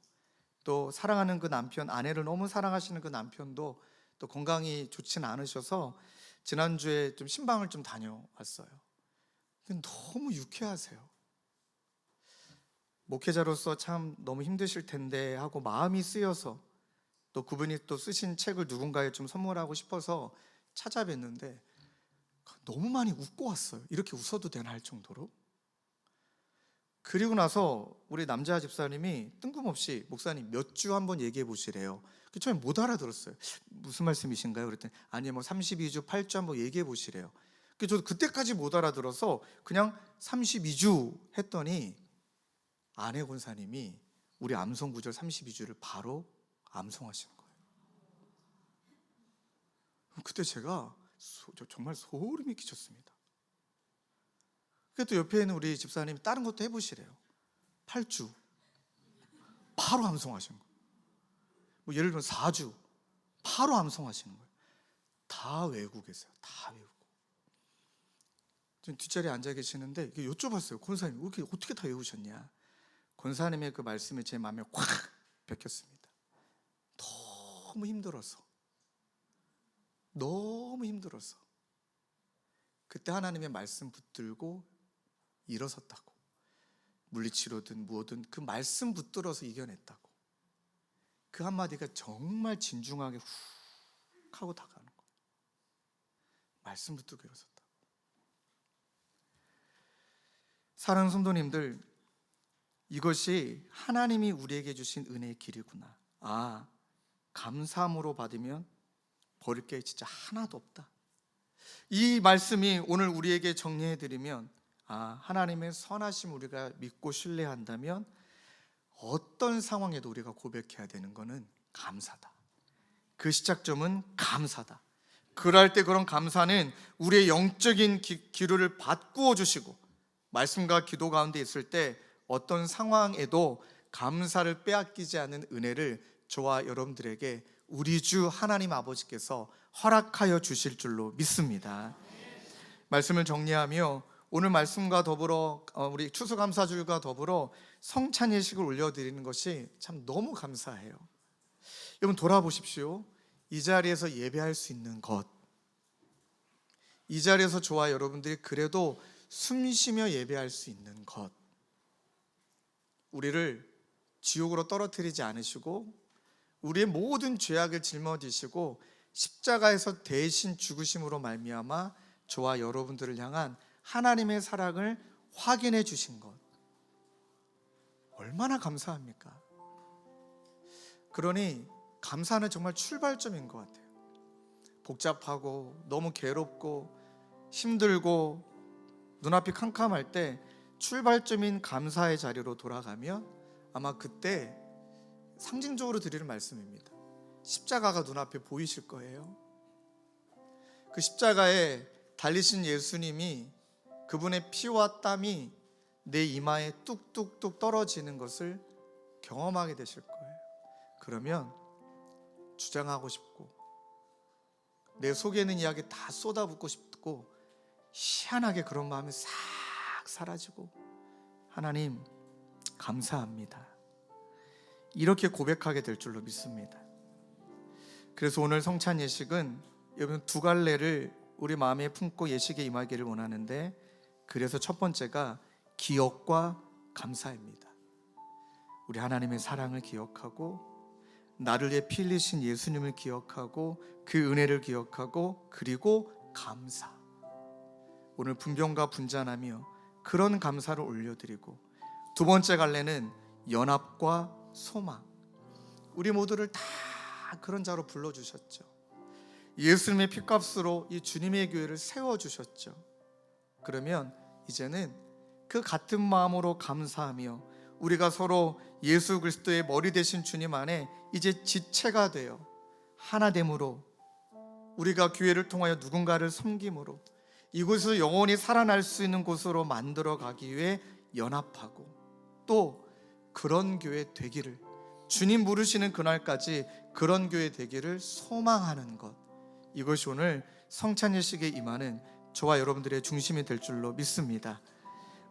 또 사랑하는 그 남편, 아내를 너무 사랑하시는 그 남편도 또 건강이 좋지는 않으셔서 지난주에 좀 신방을 좀 다녀왔어요. 너무 유쾌하세요. 목회자로서 참 너무 힘드실 텐데 하고 마음이 쓰여서, 또 그분이 또 쓰신 책을 누군가에 좀 선물하고 싶어서 찾아뵀는데 너무 많이 웃고 왔어요. 이렇게 웃어도 되나 할 정도로. 그리고 나서 우리 남자 집사님이 뜬금없이 목사님 몇 주 한번 얘기해 보시래요. 처음에 못 알아들었어요. 무슨 말씀이신가요? 그랬더니 아니 뭐 32주 8주 한번 얘기해 보시래요. 저도 그때까지 못 알아들어서 그냥 32주 했더니 아내 권사님이 우리 암송구절 32주를 바로 암송하시는 거예요. 그때 제가 정말 소름이 끼쳤습니다. 또 옆에 있는 우리 집사님이 다른 것도 해보시래요. 8주 바로 암송하시는 거예요. 뭐 예를 들면 4주 바로 암송하시는 거예요. 다 외우고 계세요. 다 외우고. 좀 뒷자리에 앉아 계시는데 여쭤봤어요. 권사님 어떻게 다 외우셨냐? 권사님의 그 말씀이 제 마음에 확 박혔습니다. 너무 힘들어서 그때 하나님의 말씀 붙들고 일어섰다고. 물리치료든 무엇든 그 말씀 붙들어서 이겨냈다고. 그 한마디가 정말 진중하게 훅 하고 다가는 거예요. 말씀 붙들고 일어섰다. 사랑하는 성도님들, 이것이 하나님이 우리에게 주신 은혜의 길이구나. 아, 감사함으로 받으면 버릴 게 진짜 하나도 없다. 이 말씀이 오늘 우리에게 정리해드리면 하나님의 선하심 우리가 믿고 신뢰한다면 어떤 상황에도 우리가 고백해야 되는 것은 감사다. 그 시작점은 감사다. 그럴 때 그런 감사는 우리의 영적인 기류를 바꾸어 주시고, 말씀과 기도 가운데 있을 때 어떤 상황에도 감사를 빼앗기지 않는 은혜를 저와 여러분들에게 우리 주 하나님 아버지께서 허락하여 주실 줄로 믿습니다. 말씀을 정리하며 오늘 말씀과 더불어 우리 추수감사주일과 더불어 성찬 예식을 올려드리는 것이 참 너무 감사해요. 여러분 돌아보십시오. 이 자리에서 예배할 수 있는 것, 이 자리에서 저와 여러분들이 그래도 숨쉬며 예배할 수 있는 것, 우리를 지옥으로 떨어뜨리지 않으시고 우리의 모든 죄악을 짊어지시고 십자가에서 대신 죽으심으로 말미암아 저와 여러분들을 향한 하나님의 사랑을 확인해 주신 것, 얼마나 감사합니까? 그러니 감사는 정말 출발점인 것 같아요. 복잡하고 너무 괴롭고 힘들고 눈앞이 캄캄할 때 출발점인 감사의 자리로 돌아가면 아마 그때 상징적으로 드리는 말씀입니다. 십자가가 눈앞에 보이실 거예요. 그 십자가에 달리신 예수님이, 그분의 피와 땀이 내 이마에 뚝뚝뚝 떨어지는 것을 경험하게 되실 거예요. 그러면 주장하고 싶고 내 속에 있는 이야기 다 쏟아붓고 싶고 희한하게 그런 마음이 싹 사라지고, 하나님 감사합니다, 이렇게 고백하게 될 줄로 믿습니다. 그래서 오늘 성찬 예식은 여러분 두 갈래를 우리 마음에 품고 예식에 임하기를 원하는데, 그래서 첫 번째가 기억과 감사입니다. 우리 하나님의 사랑을 기억하고 나를 위해 피 흘리신 예수님을 기억하고 그 은혜를 기억하고, 그리고 감사. 오늘 분병과 분잔하며 그런 감사를 올려드리고, 두 번째 갈래는 연합과 소망. 우리 모두를 다 그런 자로 불러주셨죠. 예수님의 피값으로 이 주님의 교회를 세워주셨죠. 그러면 이제는 그 같은 마음으로 감사하며 우리가 서로 예수 그리스도의 머리 되신 주님 안에 이제 지체가 되어 하나됨으로, 우리가 교회를 통하여 누군가를 섬김으로 이곳을 영원히 살아날 수 있는 곳으로 만들어 가기 위해 연합하고, 또 그런 교회 되기를, 주님 부르시는 그날까지 그런 교회 되기를 소망하는 것, 이것이 오늘 성찬 예식에 임하는 저와 여러분들의 중심이 될 줄로 믿습니다.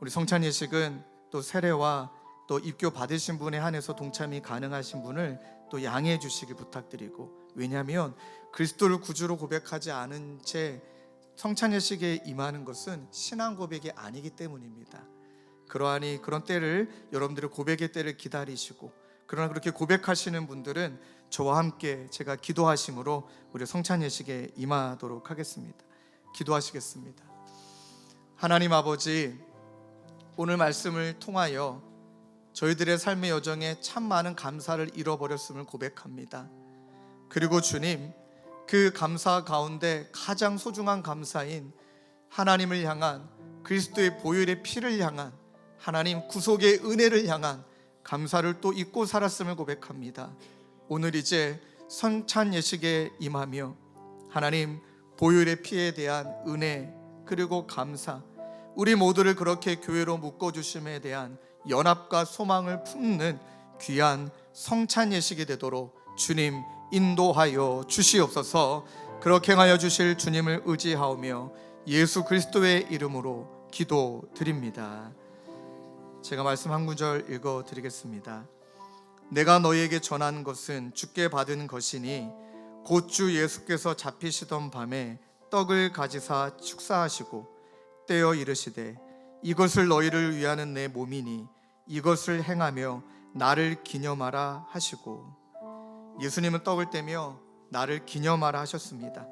우리 성찬 예식은 또 세례와 또 입교 받으신 분에 한해서 동참이 가능하신 분을 또 양해해 주시길 부탁드리고, 왜냐하면 그리스도를 구주로 고백하지 않은 채 성찬 예식에 임하는 것은 신앙 고백이 아니기 때문입니다. 그러하니 그런 때를, 여러분들의 고백의 때를 기다리시고, 그러나 그렇게 고백하시는 분들은 저와 함께 제가 기도하심으로 우리 성찬 예식에 임하도록 하겠습니다. 기도하시겠습니다. 하나님 아버지, 오늘 말씀을 통하여 저희들의 삶의 여정에 참 많은 감사를 잃어버렸음을 고백합니다. 그리고 주님, 그 감사 가운데 가장 소중한 감사인 하나님을 향한, 그리스도의 보혈의 피를 향한, 하나님 구속의 은혜를 향한 감사를 또 잊고 살았음을 고백합니다. 오늘 이제 성찬 예식에 임하며 하나님 보혈의 피에 대한 은혜, 그리고 감사, 우리 모두를 그렇게 교회로 묶어주심에 대한 연합과 소망을 품는 귀한 성찬 예식이 되도록 주님 인도하여 주시옵소서. 그렇게 행하여 주실 주님을 의지하오며 예수 그리스도의 이름으로 기도드립니다. 제가 말씀 한 구절 읽어드리겠습니다. 내가 너희에게 전한 것은 주께 받은 것이니 곧 주 예수께서 잡히시던 밤에 떡을 가지사 축사하시고 떼어 이르시되 이것을 너희를 위하는 내 몸이니 이것을 행하며 나를 기념하라 하시고, 예수님은 떡을 떼며 나를 기념하라 하셨습니다.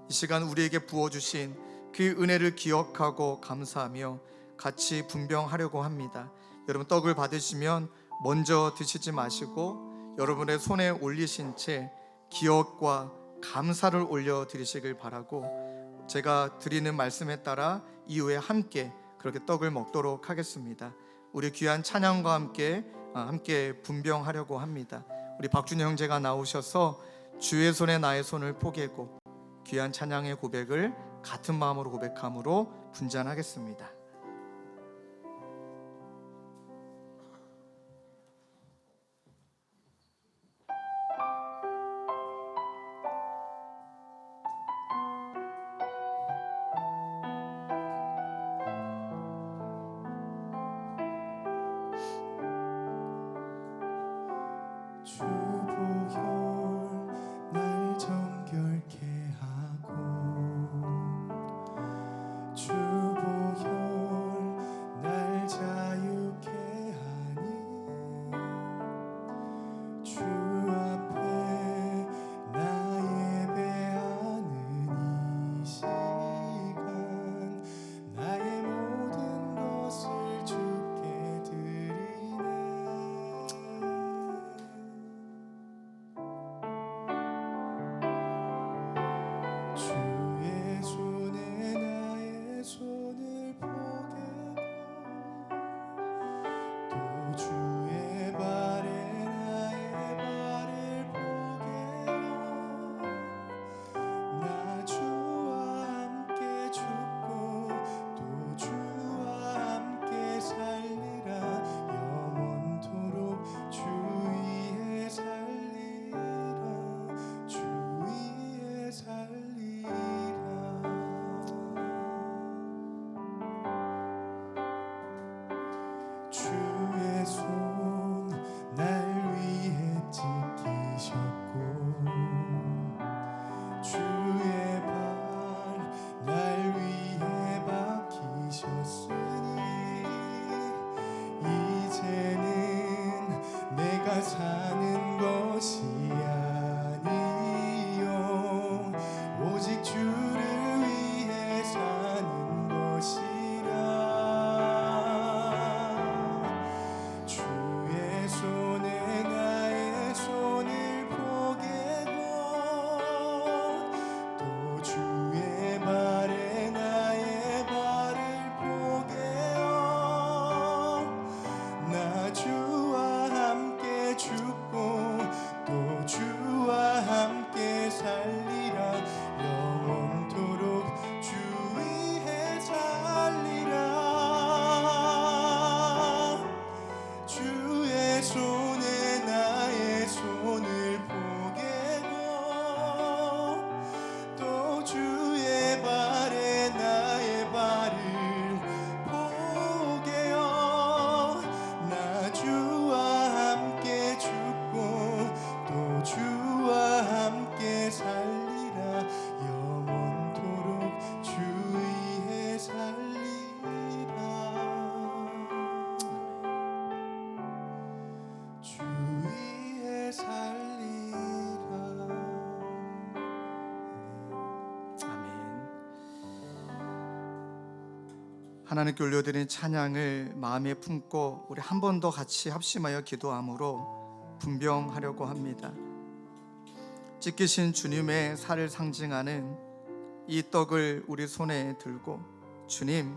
이 시간 우리에게 부어주신 그 은혜를 기억하고 감사하며 같이 분병하려고 합니다. 여러분 떡을 받으시면 먼저 드시지 마시고 여러분의 손에 올리신 채 기억과 감사를 올려드리시길 바라고, 제가 드리는 말씀에 따라 이후에 함께 그렇게 떡을 먹도록 하겠습니다. 우리 귀한 찬양과 함께 분병하려고 합니다. 우리 박준희 형제가 나오셔서 주의 손에 나의 손을 포개고 귀한 찬양의 고백을 같은 마음으로 고백함으로 분잔하겠습니다. 주보혈 날 정결케 하고 주보혈 날 자유케 하니 주 앞에 나 예배하는 이 시간 나의 모든 것을 주께 드리네. 주의 손에 나의 손을 포개고 또 주의 발에 나의 발을 포개어 나 주와 함께 죽고 또 주와 함께 살리라 영원토록 주 위에 살리라 주 위에 살리라. 주의 손 날 위해 지키셨고 주의 발 날 위해 박히셨으니 이제는 내가 사는 것이 아니요 오직 주를 위해 사는 것이라. 주의 손에 나의 손을 포개고 또 주의 발에 나의 발을 포개어 나 주와 함께 죽고 또 주와 함께 살리라 영원토록 주 위에 살리라. 주의 손에 나의 손을 포개고 또 주의 발에 나의 발을 포개어 나 주와 함께 죽고 또 주와 함께 살리라 영원토록 주 위에 살리라. 주 위에 살리라. 아멘. 하나님께 올려드린 찬양을 마음에 품고 우리 한 번 더 같이 합심하여 기도함으로 분병하려고 합니다. 찢기신 주님의 살을 상징하는 이 떡을 우리 손에 들고 주님,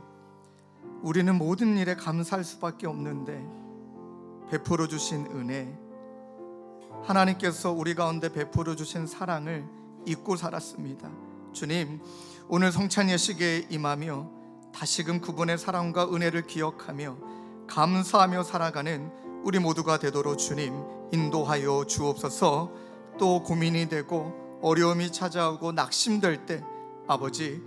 우리는 모든 일에 감사할 수밖에 없는데 베풀어 주신 은혜, 하나님께서 우리 가운데 베풀어 주신 사랑을 잊고 살았습니다. 주님, 오늘 성찬 예식에 임하며 다시금 그분의 사랑과 은혜를 기억하며 감사하며 살아가는 우리 모두가 되도록 주님 인도하여 주옵소서. 또 고민이 되고 어려움이 찾아오고 낙심될 때 아버지,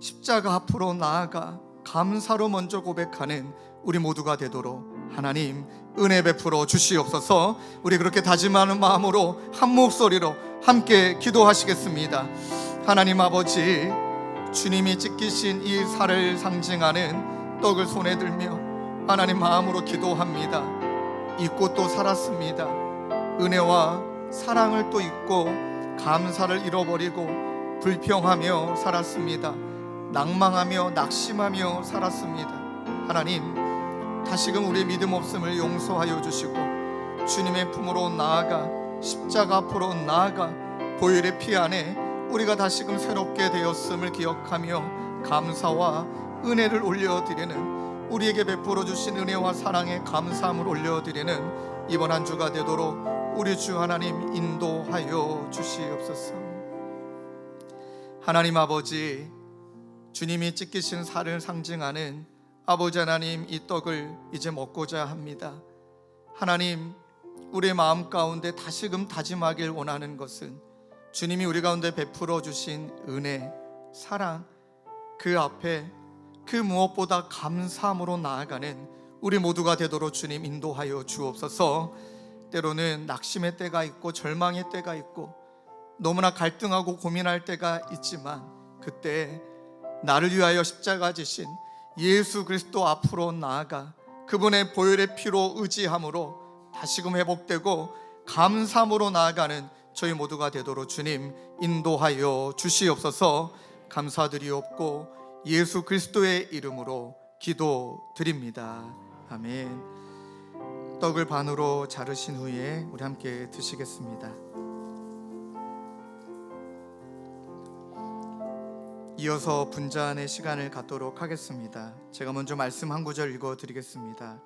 십자가 앞으로 나아가 감사로 먼저 고백하는 우리 모두가 되도록 하나님 은혜 베풀어 주시옵소서. 우리 그렇게 다짐하는 마음으로 한 목소리로 함께 기도하시겠습니다. 하나님 아버지, 주님이 찢기신 이 살을 상징하는 떡을 손에 들며 하나님 마음으로 기도합니다. 잊고 또 살았습니다. 은혜와 사랑을 또 잊고 감사를 잃어버리고 불평하며 살았습니다. 낭망하며 낙심하며 살았습니다. 하나님, 다시금 우리의 믿음 없음을 용서하여 주시고 주님의 품으로 나아가 십자가 앞으로 나아가 보혈의 피 안에 우리가 다시금 새롭게 되었음을 기억하며 감사와 은혜를 올려드리는, 우리에게 베풀어 주신 은혜와 사랑에 감사함을 올려드리는 이번 한 주가 되도록 우리 주 하나님 인도하여 주시옵소서. 하나님 아버지, 주님이 찢기신 살을 상징하는 아버지 하나님, 이 떡을 이제 먹고자 합니다. 하나님, 우리의 마음 가운데 다시금 다짐하길 원하는 것은 주님이 우리 가운데 베풀어 주신 은혜, 사랑, 그 앞에 그 무엇보다 감사함으로 나아가는 우리 모두가 되도록 주님 인도하여 주옵소서. 때로는 낙심의 때가 있고 절망의 때가 있고 너무나 갈등하고 고민할 때가 있지만, 그때 나를 위하여 십자가 지신 예수 그리스도 앞으로 나아가 그분의 보혈의 피로 의지함으로 다시금 회복되고 감사함으로 나아가는 저희 모두가 되도록 주님 인도하여 주시옵소서. 감사드리옵고 예수 그리스도의 이름으로 기도드립니다. 아멘. 떡을 반으로 자르신 후에 우리 함께 드시겠습니다. 이어서 분잔의 시간을 갖도록 하겠습니다. 제가 먼저 말씀 한 구절 읽어드리겠습니다.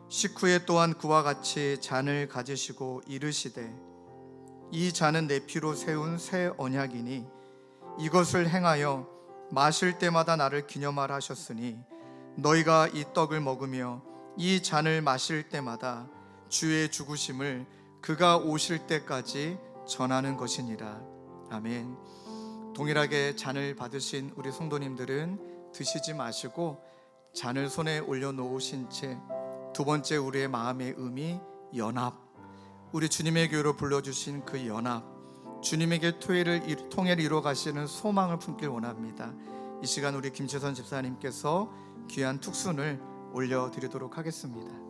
식후에 또한 그와 같이 잔을 가지시고 이르시되, 이 잔은 내 피로 세운 새 언약이니 이것을 행하여 마실 때마다 나를 기념하라 하셨으니, 너희가 이 떡을 먹으며 이 잔을 마실 때마다 주의 죽으심을 그가 오실 때까지 전하는 것이니라. 아멘. 동일하게 잔을 받으신 우리 성도님들은 드시지 마시고 잔을 손에 올려놓으신 채 두 번째 우리의 마음의 의미, 연합, 우리 주님의 교회로 불러주신 그 연합, 주님에게 통해를 이루어 가시는 소망을 품길 원합니다. 이 시간 우리 김채선 집사님께서 귀한 툭순을 올려드리도록 하겠습니다.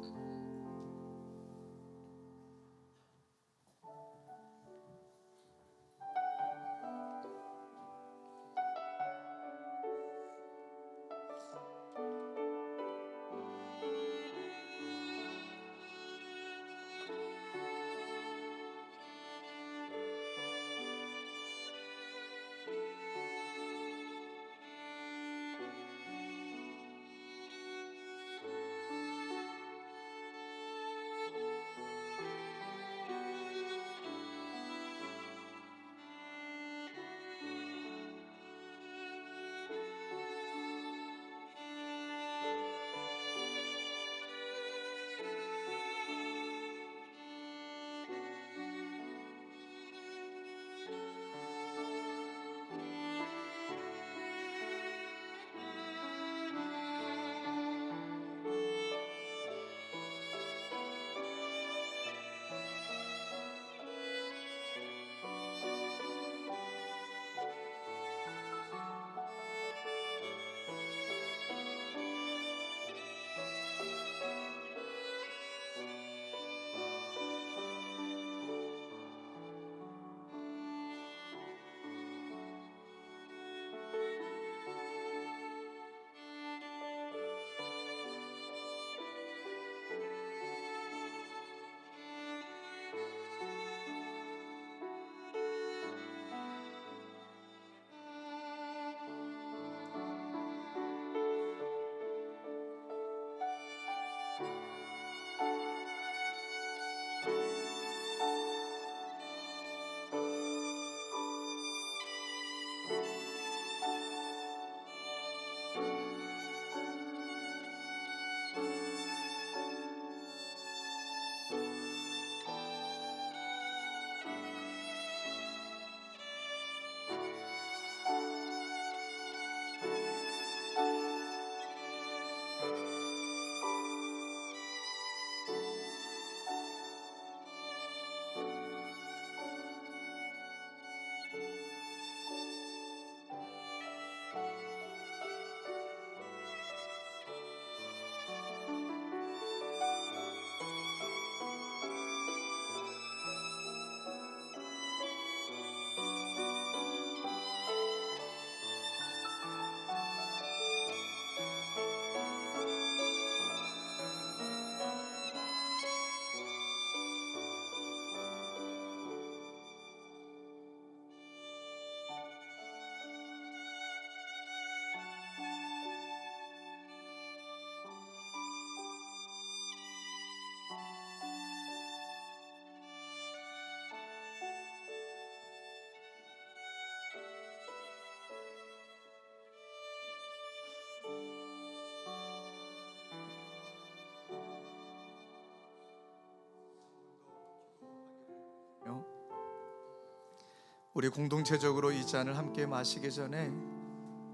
우리 공동체적으로 이 잔을 함께 마시기 전에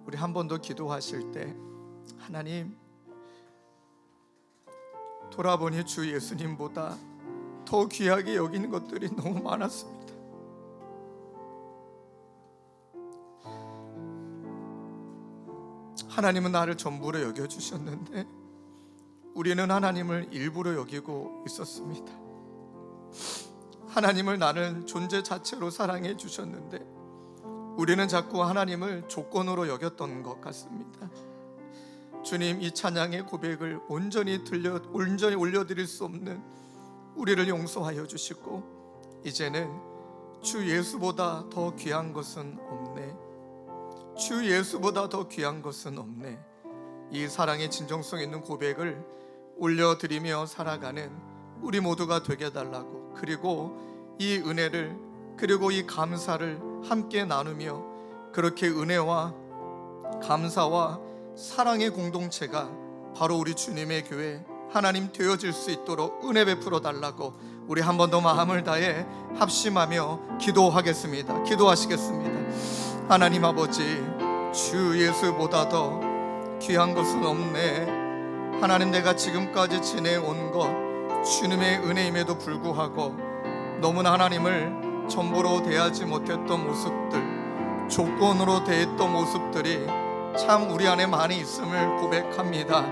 우리 한 번 더 기도하실 때, 하나님, 돌아보니 주 예수님보다 더 귀하게 여기는 것들이 너무 많았습니다. 하나님은 나를 전부로 여겨주셨는데 우리는 하나님을 일부러 여기고 있었습니다. 하나님을 나는 존재 자체로 사랑해 주셨는데 우리는 자꾸 하나님을 조건으로 여겼던 것 같습니다. 주님, 이 찬양의 고백을 온전히 올려드릴 수 없는 우리를 용서하여 주시고, 이제는 주 예수보다 더 귀한 것은 없네, 주 예수보다 더 귀한 것은 없네, 이 사랑의 진정성 있는 고백을 올려드리며 살아가는 우리 모두가 되게 달라고, 그리고 이 은혜를, 그리고 이 감사를 함께 나누며 그렇게 은혜와 감사와 사랑의 공동체가 바로 우리 주님의 교회 하나님 되어질 수 있도록 은혜 베풀어 달라고 우리 한 번 더 마음을 다해 합심하며 기도하겠습니다. 기도하시겠습니다. 하나님 아버지, 주 예수보다 더 귀한 것은 없네. 하나님, 내가 지금까지 지내온 것 주님의 은혜임에도 불구하고 너무나 하나님을 전부로 대하지 못했던 모습들, 조건으로 대했던 모습들이 참 우리 안에 많이 있음을 고백합니다.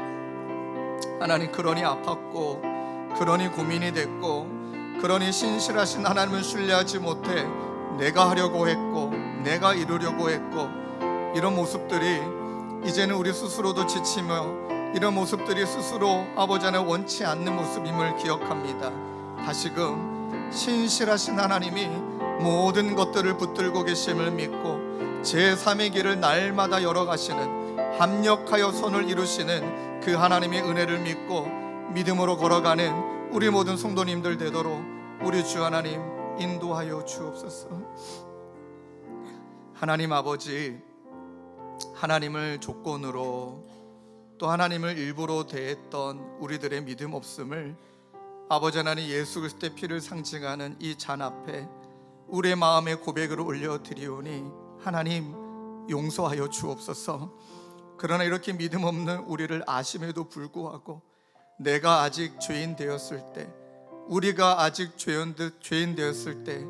하나님, 그러니 아팠고, 그러니 고민이 됐고, 그러니 신실하신 하나님을 신뢰하지 못해 내가 하려고 했고, 내가 이루려고 했고, 이런 모습들이 이제는 우리 스스로도 지치며 이런 모습들이 스스로 아버지 안에 원치 않는 모습임을 기억합니다. 다시금 신실하신 하나님이 모든 것들을 붙들고 계심을 믿고 제3의 길을 날마다 열어가시는, 합력하여 선을 이루시는 그 하나님의 은혜를 믿고 믿음으로 걸어가는 우리 모든 성도님들 되도록 우리 주 하나님 인도하여 주옵소서. 하나님 아버지, 하나님을 조건으로 또 하나님을 일부러 대했던 우리들의 믿음 없음을 아버지 하나님 예수 그리스도의 피를 상징하는 이 잔 앞에 우리의 마음의 고백을 올려드리오니 하나님 용서하여 주옵소서. 그러나 이렇게 믿음 없는 우리를 아심에도 불구하고 내가 아직 죄인 되었을 때, 우리가 아직 죄인 되었을 때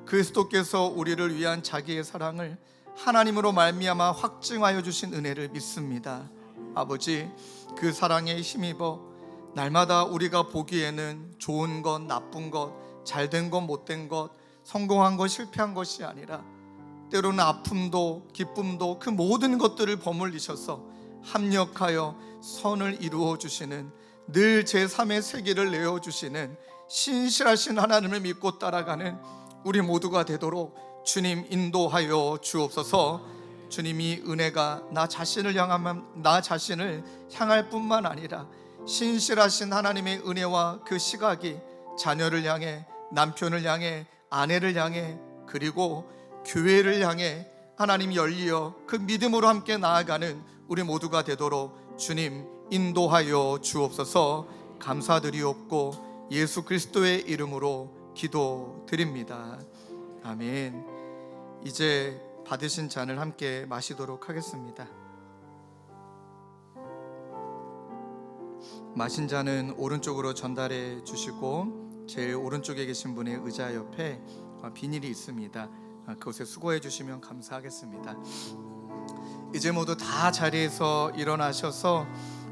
그리스도께서 우리를 위한 자기의 사랑을 하나님으로 말미암아 확증하여 주신 은혜를 믿습니다. 아버지, 그 사랑에 힘입어 날마다 우리가 보기에는 좋은 것, 나쁜 것, 잘된 것, 못된 것, 성공한 것, 실패한 것이 아니라 때로는 아픔도 기쁨도 그 모든 것들을 버물리셔서 합력하여 선을 이루어 주시는, 늘 제3의 세계를 내어주시는 신실하신 하나님을 믿고 따라가는 우리 모두가 되도록 주님 인도하여 주옵소서. 주님이 은혜가 나 자신을 향할 뿐만 아니라 신실하신 하나님의 은혜와 그 시각이 자녀를 향해, 남편을 향해, 아내를 향해, 그리고 교회를 향해 하나님 열리어 그 믿음으로 함께 나아가는 우리 모두가 되도록 주님 인도하여 주옵소서. 감사드리옵고 예수 그리스도의 이름으로 기도드립니다. 아멘. 이제 받으신 잔을 함께 마시도록 하겠습니다. 마신 잔은 오른쪽으로 전달해 주시고 제일 오른쪽에 계신 분의 의자 옆에 비닐이 있습니다. 그곳에 수고해 주시면 감사하겠습니다. 이제 모두 다 자리에서 일어나셔서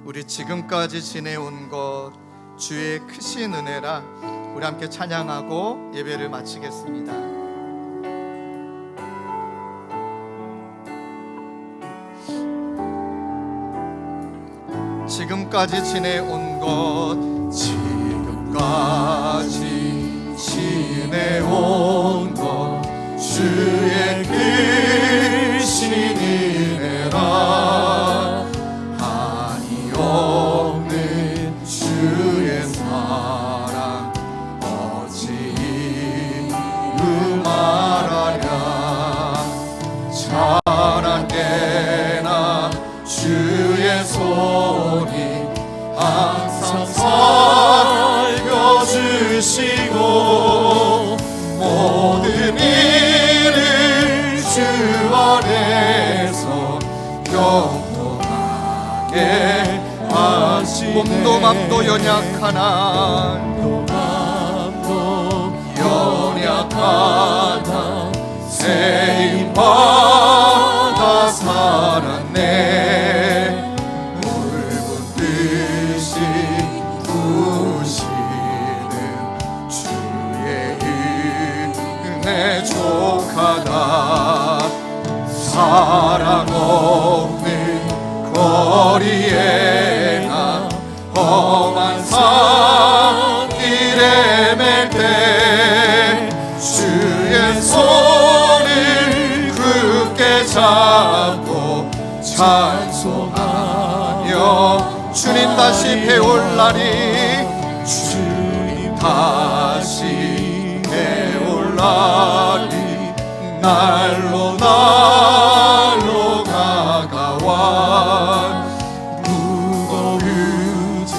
우리 지금까지 지내온 것 주의 크신 은혜라 우리 함께 찬양하고 예배를 마치겠습니다. 지금까지 지내온 것, 지금까지 지내온 것 주의 크신 은혜라. 한이 없는 주의 사랑 어찌 말하랴. 찬한 때나 주의 손이 항상 살펴주시고 모든 일을 몸도 맘도 연약하나 연약하다 세임받아 살았네. 붉은 뜻이 부시는 주의 은혜 족하다. 사랑 없는 거리에 나 험한 산길에 맬 때 주의 손을 굳게 잡고 찬송하며 주님 다시 배울 날이 주님 다시 배울 날이 날로 가까워 무거운 짐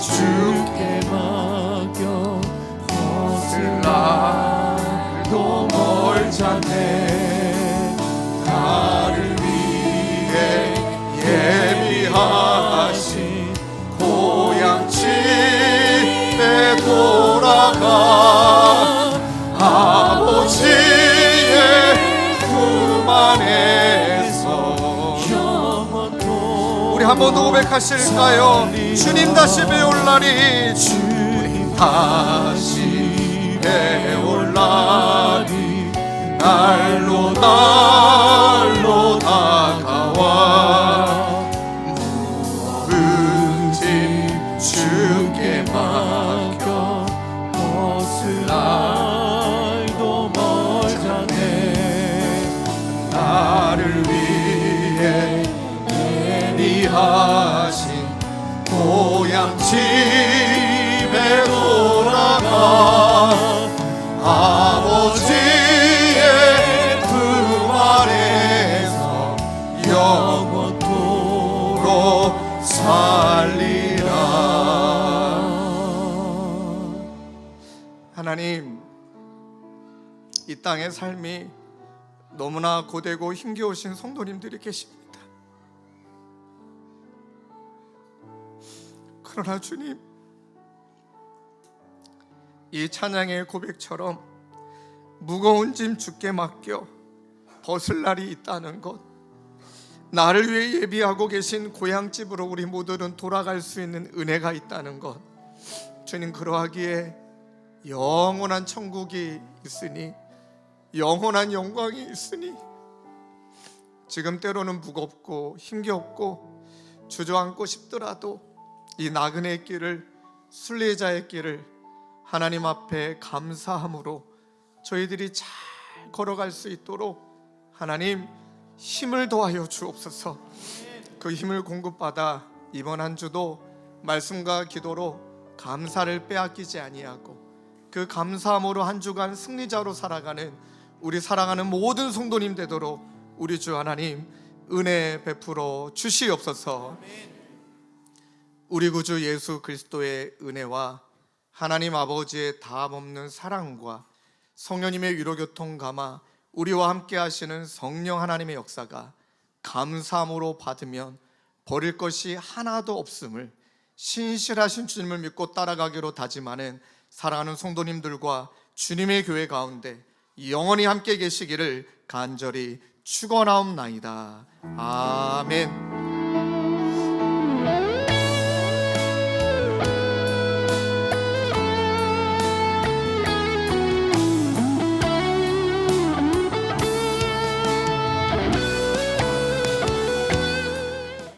주께 맡겨 벗을 날도 멀잖네. 나를 위해 예비하신 고향 집에 돌아가 아버지의 품 안에서 우리 한 번 더 고백하실까요? 주님 다시 배울 날이 주님 다시 배울 날이 날로 다가와 무거운 짐 주께 맡겨 벗을 날도 멀잖네. 나를 위해 예비하신 고향 집에 돌아가 아버지의 품 안에서 영원토록 살리라. 하나님, 이 땅의 삶이 너무나 고되고 힘겨우신 성도님들이 계십니다. 그러나 주님, 이 찬양의 고백처럼 무거운 짐 주께 맡겨 벗을 날이 있다는 것, 나를 위해 예비하고 계신 고향집으로 우리 모두는 돌아갈 수 있는 은혜가 있다는 것, 주님, 그러하기에 영원한 천국이 있으니, 영원한 영광이 있으니, 지금 때로는 무겁고 힘겹고 주저앉고 싶더라도 이 나그네의 길을, 순례자의 길을 하나님 앞에 감사함으로 저희들이 잘 걸어갈 수 있도록 하나님 힘을 더하여 주옵소서. 그 힘을 공급받아 이번 한 주도 말씀과 기도로 감사를 빼앗기지 아니하고 그 감사함으로 한 주간 승리자로 살아가는 우리 사랑하는 모든 성도님 되도록 우리 주 하나님 은혜 베풀어 주시옵소서. 우리 구주 예수 그리스도의 은혜와 하나님 아버지의 다함없는 사랑과 성령님의 위로교통 감화, 우리와 함께 하시는 성령 하나님의 역사가 감사함으로 받으면 버릴 것이 하나도 없음을 신실하신 주님을 믿고 따라가기로 다짐하는 사랑하는 성도님들과 주님의 교회 가운데 영원히 함께 계시기를 간절히 축원하옵나이다. 아멘.